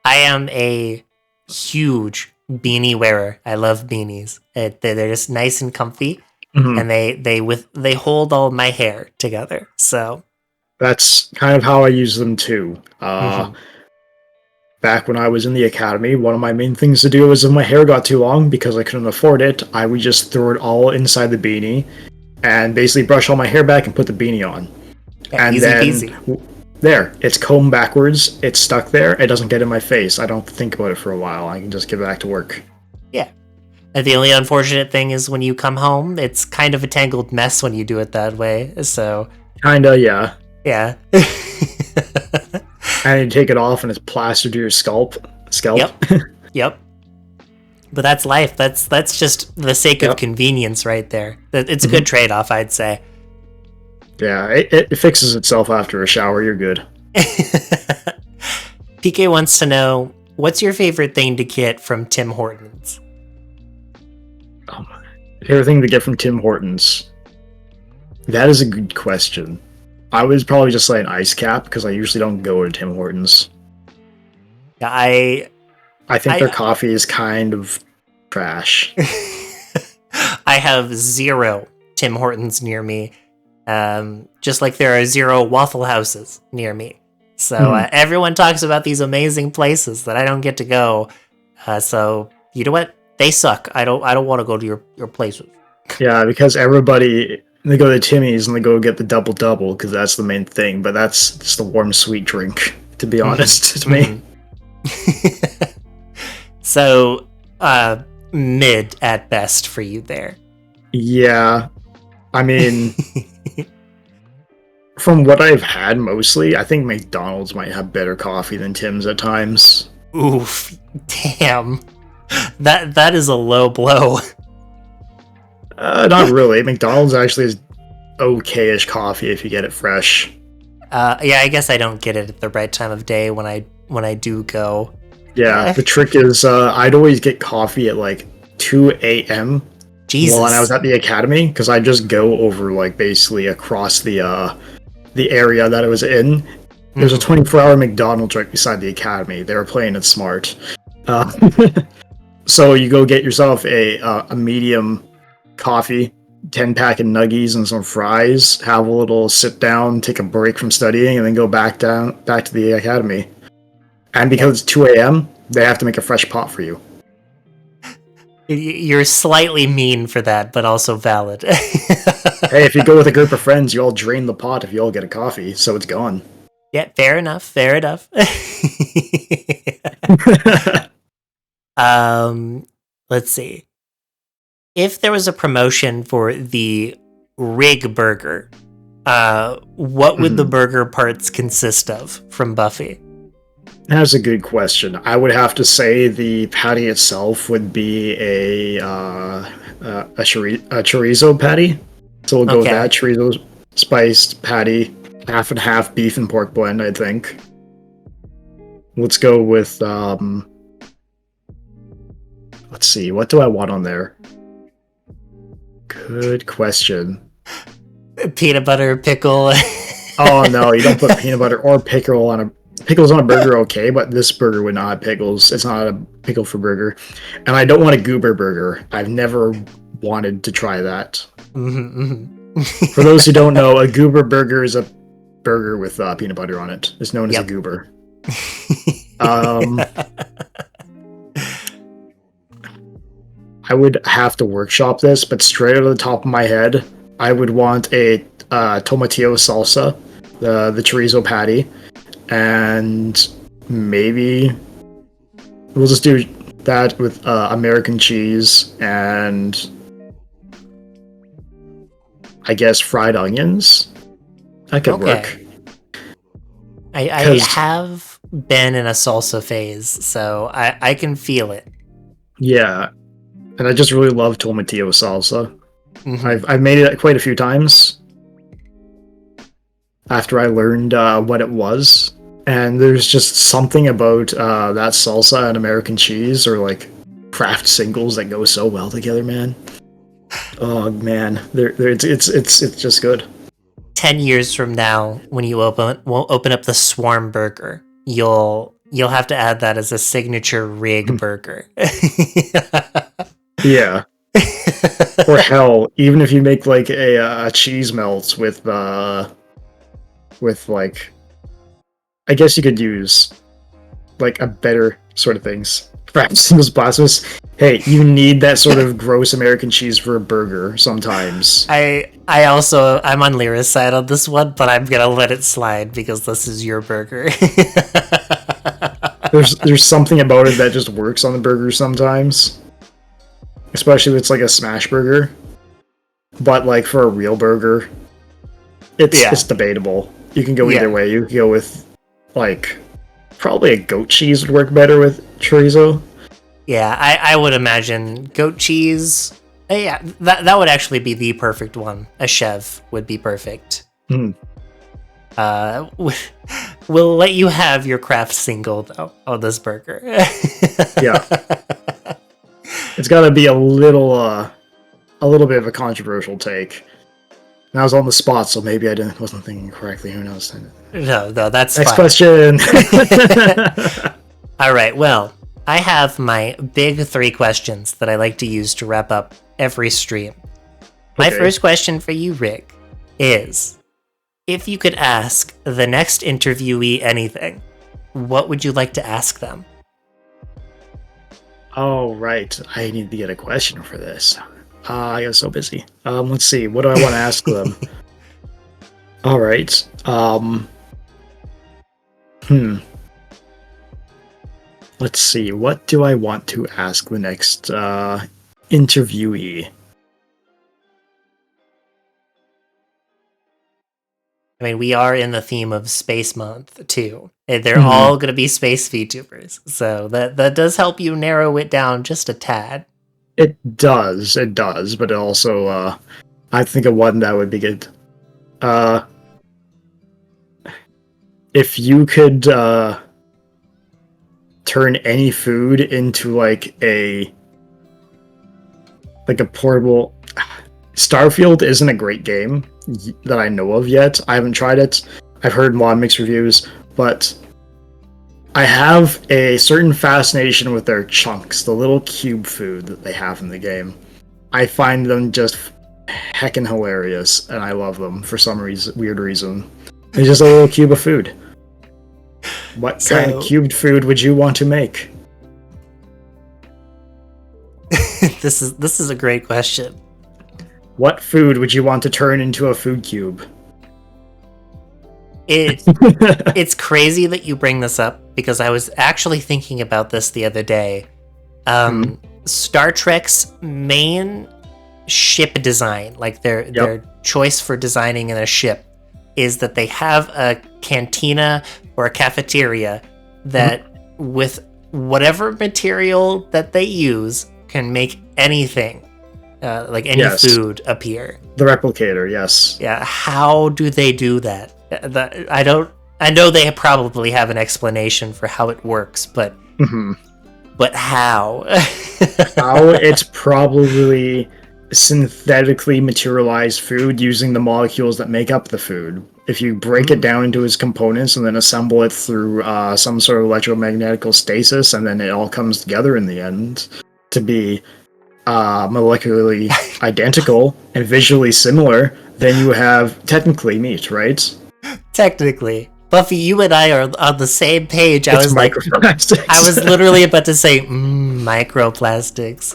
I am a huge beanie wearer. I love beanies. They're just nice and comfy, and they hold all my hair together. So that's kind of how I use them too. Back when I was in the academy, one of my main things to do was if my hair got too long, because I couldn't afford it, I would just throw it all inside the beanie and basically brush all my hair back and put the beanie on. yeah, And easy then peasy. there, it's combed backwards, it's stuck there, it doesn't get in my face. I don't think about it for a while. I can just get back to work. Yeah. And the only unfortunate thing is when you come home, it's kind of a tangled mess when you do it that way. So Kinda, yeah. yeah. And you take it off and it's plastered to your scalp. Yep. But that's life. That's just the sake of convenience right there. It's a good trade-off, I'd say. Yeah, it fixes itself after a shower. You're good. PK wants to know, what's your favorite thing to get from Tim Hortons? Favorite thing to get from Tim Hortons? That is a good question. I would probably just say an ice cap, because I usually don't go to Tim Hortons. Yeah, I think their coffee is kind of trash. I have 0 Tim Hortons near me, just like there are 0 Waffle Houses near me. So everyone talks about these amazing places that I don't get to go. So you know what? They suck. I don't want to go to your places. Yeah, because everybody, they go to Timmy's and they go get the double because that's the main thing. But that's just a warm, sweet drink, to be honest, to me. So, mid at best for you there. Yeah, I mean, from what I've had mostly, I think McDonald's might have better coffee than Tim's at times. Oof, damn. That is a low blow. Not really. McDonald's actually is okay-ish coffee if you get it fresh. Yeah, I guess I don't get it at the right time of day when I do go. Yeah, the trick is I'd always get coffee at like 2 a.m. Jesus. When I was at the academy, because I'd just go over like basically across the area that I was in. There's a 24-hour McDonald's right beside the academy. They were playing it smart. So you go get yourself a medium coffee, 10-pack of nuggies and some fries, have a little sit down, take a break from studying, and then go back to the academy. And because it's 2 a.m., they have to make a fresh pot for you. You're slightly mean for that, but also valid. Hey, if you go with a group of friends, you all drain the pot if you all get a coffee, so it's gone. Yeah, fair enough. Let's see. If there was a promotion for the Rig Burger, what would the burger parts consist of from Buffy? That's a good question. I would have to say the patty itself would be a chorizo patty. So we'll go with that, chorizo spiced patty. half and half beef and pork blend, I think. Let's go with, let's see, what do I want on there? Good question. Peanut butter, pickle. Oh no, you don't put peanut butter or pickles on a burger, okay, but this burger would not have pickles. It's not a pickle for burger. And I don't want a goober burger. I've never wanted to try that. For those who don't know, a goober burger is a burger with peanut butter on it. It's known as a goober. I would have to workshop this, but straight out of the top of my head, I would want a tomatillo salsa, the chorizo patty, and maybe we'll just do that with American cheese and I guess fried onions. That could work. I have been in a salsa phase, so I can feel it. Yeah, and I just really love tomatillo salsa. I've made it quite a few times after I learned what it was, and there's just something about that salsa and American cheese or like Kraft singles that go so well together, man. Oh man, it's just good. 10 years from now, when you open up the Swarm Burger, you'll have to add that as a signature rig burger. Yeah. Or hell, even if you make like a cheese melt with like, I guess you could use like a better sort of things. Perhaps in this blasphemous. Hey, you need that sort of gross American cheese for a burger sometimes. I'm on Lyra's side on this one, but I'm gonna let it slide because this is your burger. There's something about it that just works on the burger sometimes. Especially if it's like a smash burger. But like for a real burger, it's debatable. You can go either way. You can go with like probably a goat cheese would work better with chorizo. Yeah, I would imagine goat cheese. Yeah, that would actually be the perfect one. A chev would be perfect. We'll let you have your Kraft single though on this burger. Yeah, it's got to be a little bit of a controversial take. And I was on the spot, so maybe I wasn't thinking correctly. Who knows? No, that's Next fine. question. All right, well, I have my big 3 questions that I like to use to wrap up every stream. My first question for you, Rick, is if you could ask the next interviewee anything, what would you like to ask them? Oh, right. I need to get a question for this. I got so busy. Let's see. What do I want to ask them? All right. Let's see. What do I want to ask the next interviewee? I mean, we are in the theme of Space Month, too. They're all going to be space VTubers, so that does help you narrow it down just a tad. It does, but it also, I think of one that would be good. If you could turn any food into like a portable... Starfield isn't a great game that I know of yet. I haven't tried it. I've heard mod mixed reviews, but I have a certain fascination with their chunks, the little cube food that they have in the game. I find them just heckin' hilarious, and I love them for some weird reason. It's just a little cube of food. What kind of cubed food would you want to make? This is a great question. What food would you want to turn into a food cube? It's crazy that you bring this up because I was actually thinking about this the other day. Star Trek's main ship design, like their choice for designing in a ship, is that they have a cantina or a cafeteria that with whatever material that they use can make anything, like any food appear. The replicator, yes. Yeah, how do they do that? I don't. I know they probably have an explanation for how it works, but Mhm. how? How it's probably synthetically materialized food using the molecules that make up the food. If you break it down into its components and then assemble it through some sort of electromagnetical stasis, and then it all comes together in the end to be molecularly identical and visually similar, then you have technically meat, right? Technically, Buffy, you and I are on the same page. I It's was like, microplastics. I was literally about to say microplastics.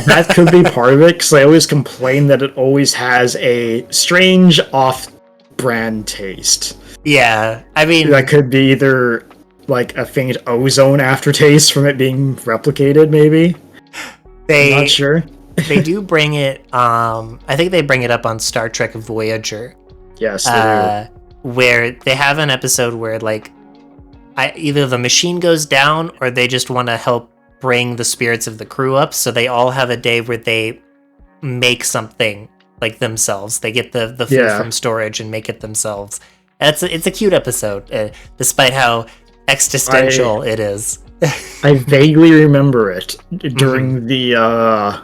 That could be part of it, because I always complain that it always has a strange off-brand taste. Yeah, I mean, That could be either like a faint ozone aftertaste from it being replicated, maybe. I'm not sure. they do bring it. I think they bring it up on Star Trek Voyager. Yes, they do. Where they have an episode where like either the machine goes down or they just want to help bring the spirits of the crew up, so they all have a day where they make something like themselves. They get the food from storage and make it themselves. And it's a cute episode, despite how existential it is. I vaguely remember it during the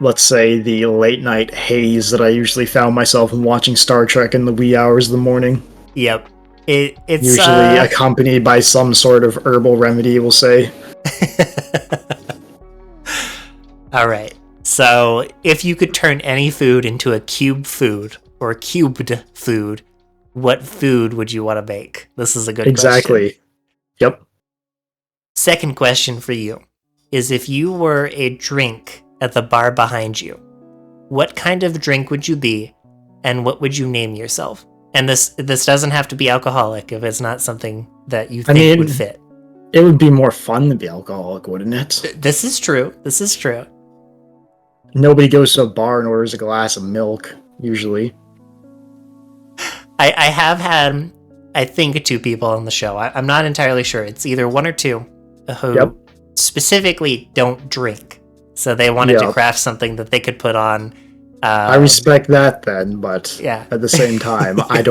let's say the late night haze that I usually found myself in watching Star Trek in the wee hours of the morning. Yep. It's usually accompanied by some sort of herbal remedy, we'll say. All right. So, if you could turn any food into a cube food or cubed food, what food would you want to make? This is a good question. Exactly. Yep. Second question for you is, if you were a drink at the bar behind you, what kind of drink would you be, and what would you name yourself? And this doesn't have to be alcoholic if it's not something that you think would fit. It would be more fun to be alcoholic, wouldn't it? This is true. Nobody goes to a bar and orders a glass of milk, usually. I have had, I think, 2 people on the show. I'm not entirely sure. It's either 1 or 2 who specifically don't drink. So they wanted to craft something that they could put on. I respect that then, but at the same time, I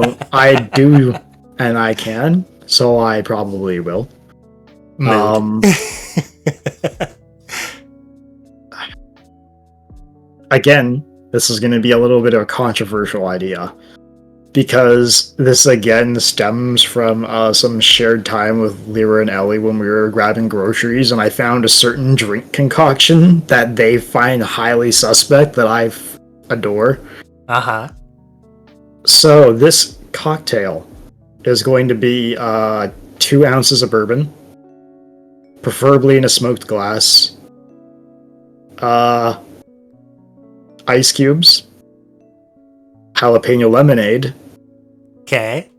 do, and I can, so I probably will. Again, this is going to be a little bit of a controversial idea, because this again stems from some shared time with Lyra and Ellie when we were grabbing groceries, and I found a certain drink concoction that they find highly suspect that I adore. So this cocktail is going to be 2 ounces of bourbon, preferably in a smoked glass, ice cubes, jalapeno lemonade, okay,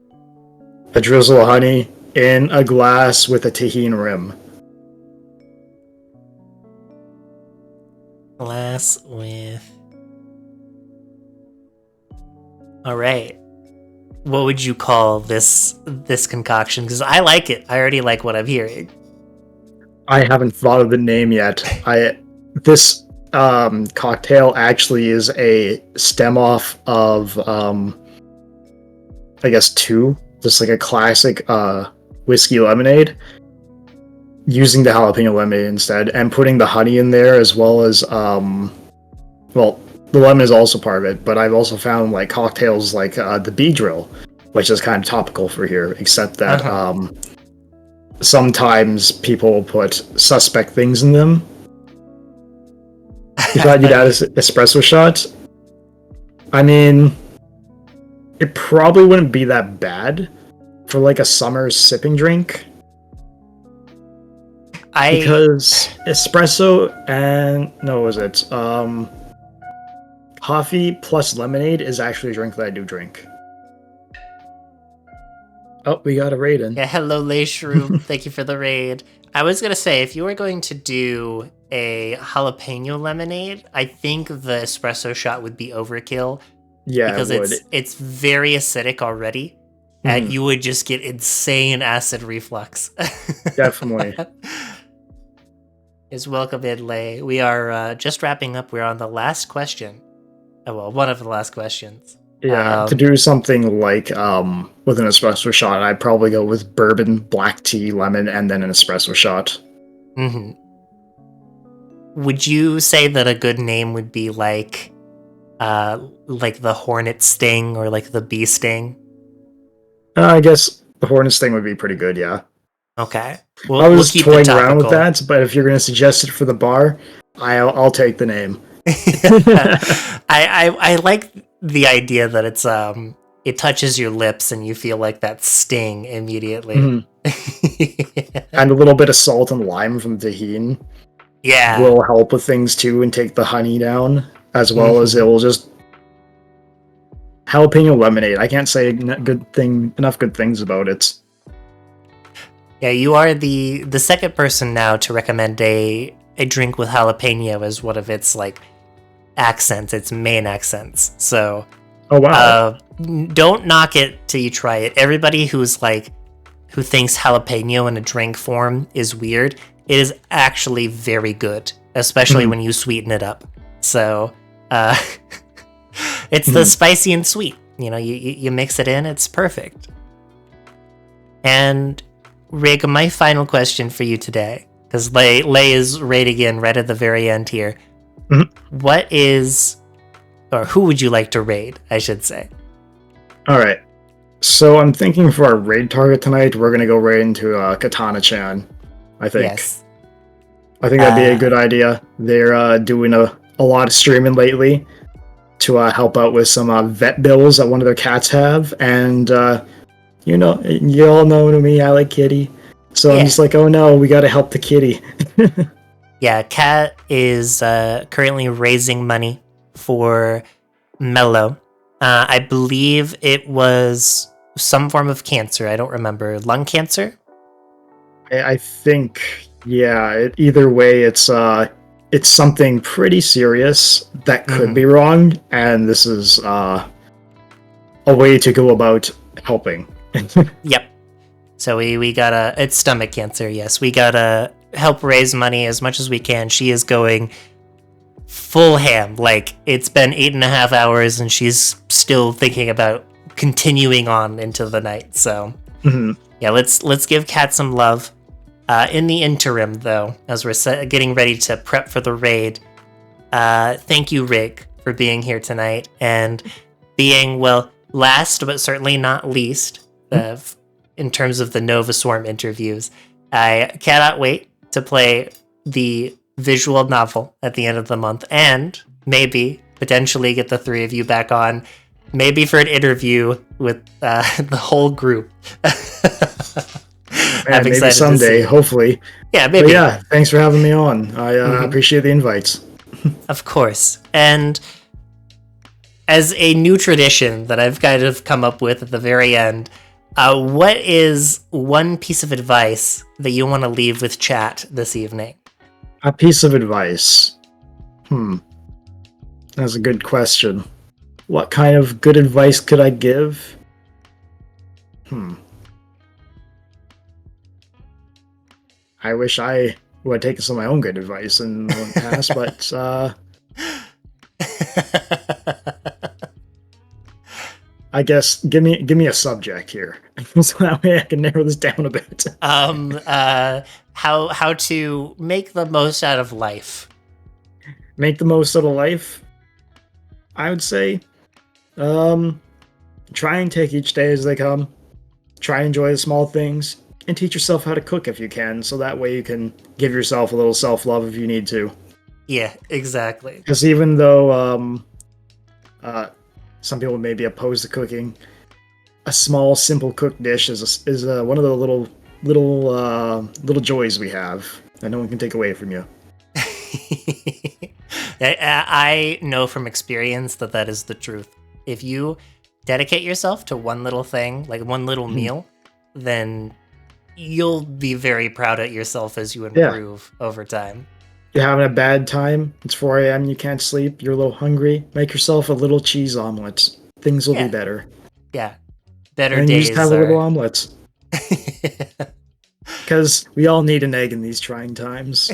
a drizzle of honey in a glass with a tahini rim. Glass with... All right. What would you call this concoction? Because I like it. I already like what I'm hearing. I haven't thought of the name yet. This cocktail actually is a stem off of I guess 2, just like a classic whiskey lemonade, using the jalapeno lemonade instead, and putting the honey in there, as well as well, the lemon is also part of it, but I've also found like cocktails like the bee drill, which is kind of topical for here, except that sometimes people will put suspect things in them. You thought you'd add an espresso shot? I mean, it probably wouldn't be that bad for like a summer sipping drink. Because espresso and coffee plus lemonade is actually a drink that I do drink. Oh, we got a raid in. Yeah, hello, Leishroom. Thank you for the raid. I was gonna say, if you were going to do a jalapeno lemonade, I think the espresso shot would be overkill. Yeah, because it's very acidic already, and you would just get insane acid reflux. Definitely. Is welcome in, Lay. We are just wrapping up. We're on the last question. Oh, well, one of the last questions. Yeah, to do something like with an espresso shot, I'd probably go with bourbon, black tea, lemon, and then an espresso shot. Mm-hmm. Would you say that a good name would be like the hornet sting or like the bee sting? I guess the Hornets thing would be pretty good, yeah. Okay. I We'll was keep it toying around with topical. that, but if you're going to suggest it for the bar, I'll take the name. I like the idea that it touches your lips and you feel like that sting immediately. Mhm. And a little bit of salt and lime from Tahine Yeah. will help with things too and take the honey down, as well as it will just jalapeno lemonade. I can't say enough good things about it. Yeah, you are the second person now to recommend a drink with jalapeno as one of its like accents, its main accents. So Oh wow. don't knock it till you try it. Everybody who thinks jalapeno in a drink form is weird, it is actually very good, especially when you sweeten it up. So it's the spicy and sweet. You know, you mix it in, it's perfect. And Rig, my final question for you today, because Lay is rating in right at the very end here. What is, or who would you like to raid, I should say? Alright. So I'm thinking for our raid target tonight, we're going to go right into Katana-chan, I think. Yes. I think that'd be a good idea. They're doing a lot of streaming lately to help out with some vet bills that one of their cats have, and you all know me, I like kitty. So I'm just like, oh no, we gotta help the kitty. Yeah, Cat is currently raising money for Mello. I believe it was some form of cancer. I don't remember. Lung cancer? I think, yeah. Either way, it's something pretty serious that could be wrong, and this is a way to go about helping. Yep. So we gotta, it's stomach cancer, yes. We gotta help raise money as much as we can. She is going full ham. Like, it's been 8.5 hours and she's still thinking about continuing on into the night. So, yeah, let's give Kat some love. In the interim, though, as we're getting ready to prep for the raid, thank you, Rig, for being here tonight and being, well, last but certainly not least, in terms of the Nova Swarm interviews. I cannot wait to play the visual novel at the end of the month and maybe potentially get the three of you back on, maybe for an interview with the whole group. Man, maybe someday, hopefully. Yeah, maybe. But yeah, thanks for having me on. I appreciate the invites. Of course. And as a new tradition that I've kind of come up with at the very end, what is one piece of advice that you want to leave with chat this evening? A piece of advice. That's a good question. What kind of good advice could I give? I wish I would have taken some of my own good advice in the past, but I guess give me a subject here, so that way I can narrow this down a bit. How to make the most out of life. Make the most out of life. I would say, try and take each day as they come. Try and enjoy the small things, and teach yourself how to cook if you can, so that way you can give yourself a little self-love if you need to. Yeah, exactly. Because even though some people may be opposed to cooking, a small, simple cooked dish is one of the little joys we have that no one can take away from you. I know from experience that is the truth. If you dedicate yourself to one little thing, like one little meal, then you'll be very proud at yourself as you improve over time. You're having a bad time, it's 4 a.m., you can't sleep, you're a little hungry, make yourself a little cheese omelet. Things will be better. Yeah. Better and days. You just have a little omelet. Because we all need an egg in these trying times.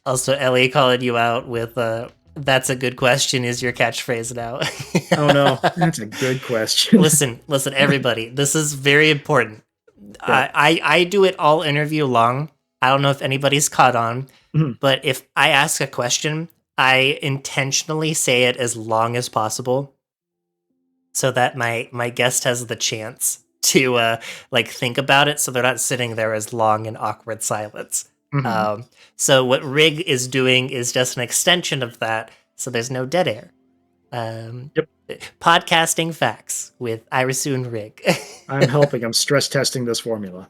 Also, Ellie calling you out with That's a good question is your catchphrase now. Oh no, that's a good question. listen, everybody. This is very important. Yeah. I do it all interview long. I don't know if anybody's caught on, Mhm. but if I ask a question, I intentionally say it as long as possible so that my guest has the chance to like think about it so they're not sitting there as long in awkward silence. Mhm. So what Rig is doing is just an extension of that, so there's no dead air. Yep. Podcasting facts with Irisu and Rig. I'm helping. I'm stress testing this formula.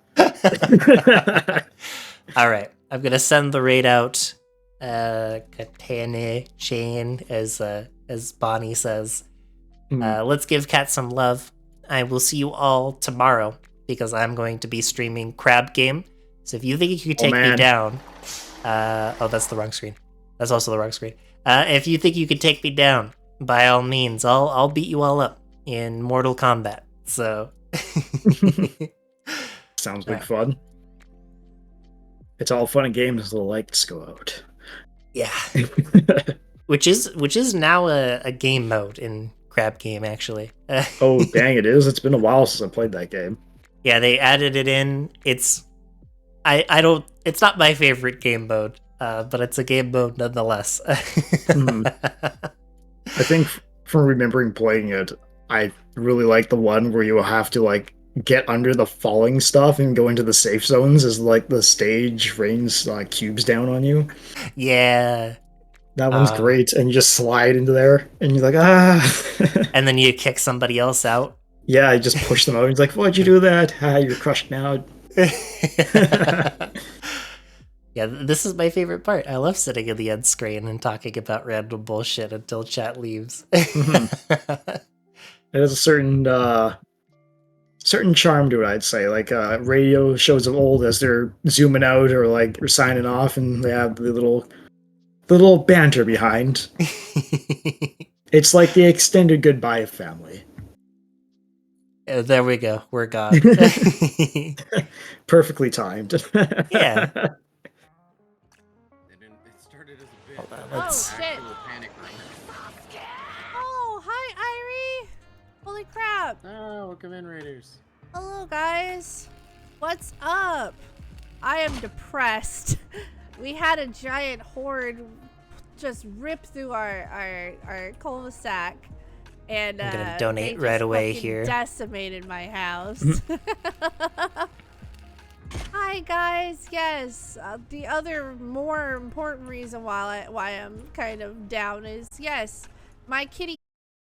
All right, I'm gonna send the raid out. Katane chain, as Bonnie says. Let's give Cat some love. I will see you all tomorrow because I'm going to be streaming Crab Game. So if you think you could take me down, oh, that's the wrong screen. That's also the wrong screen. If you think you could take me down, by all means, I'll beat you all up in Mortal Kombat. So Sounds like fun. It's all fun and games until the lights go out. yeah, which is now a game mode in Crab Game actually. Oh dang, it is. It's been a while since I played that game. Yeah, they added it in. I don't. It's not my favorite game mode, but it's a game mode nonetheless. I think from remembering playing it, I really like the one where you have to like get under the falling stuff and go into the safe zones as like the stage rains cubes down on you. Yeah, that one's great, and you just slide into there, and you're like, ah. And then you kick somebody else out. Yeah, you just push them out. He's like, why'd you do that? Ah, you're crushed now. Yeah, this is my favorite part. I love sitting in the end screen and talking about random bullshit until chat leaves. There's a certain charm to it, I'd say. Like radio shows of old, as they're zooming out or like they're signing off, and they have the little banter behind. It's like the extended goodbye of family. There we go. We're gone. Perfectly timed. Yeah. It started as a bit. Hold on, but let's- it was actually a panic room. Oh, hi, Irie! Holy crap! Oh, welcome in, Raiders. Hello, guys. What's up? I am depressed. We had a giant horde just rip through our cul-de-sac, and I'm gonna they donate just right away fucking here. decimated my house. Hi, guys. Yes, the other more important reason why I'm kind of down is yes, my kitty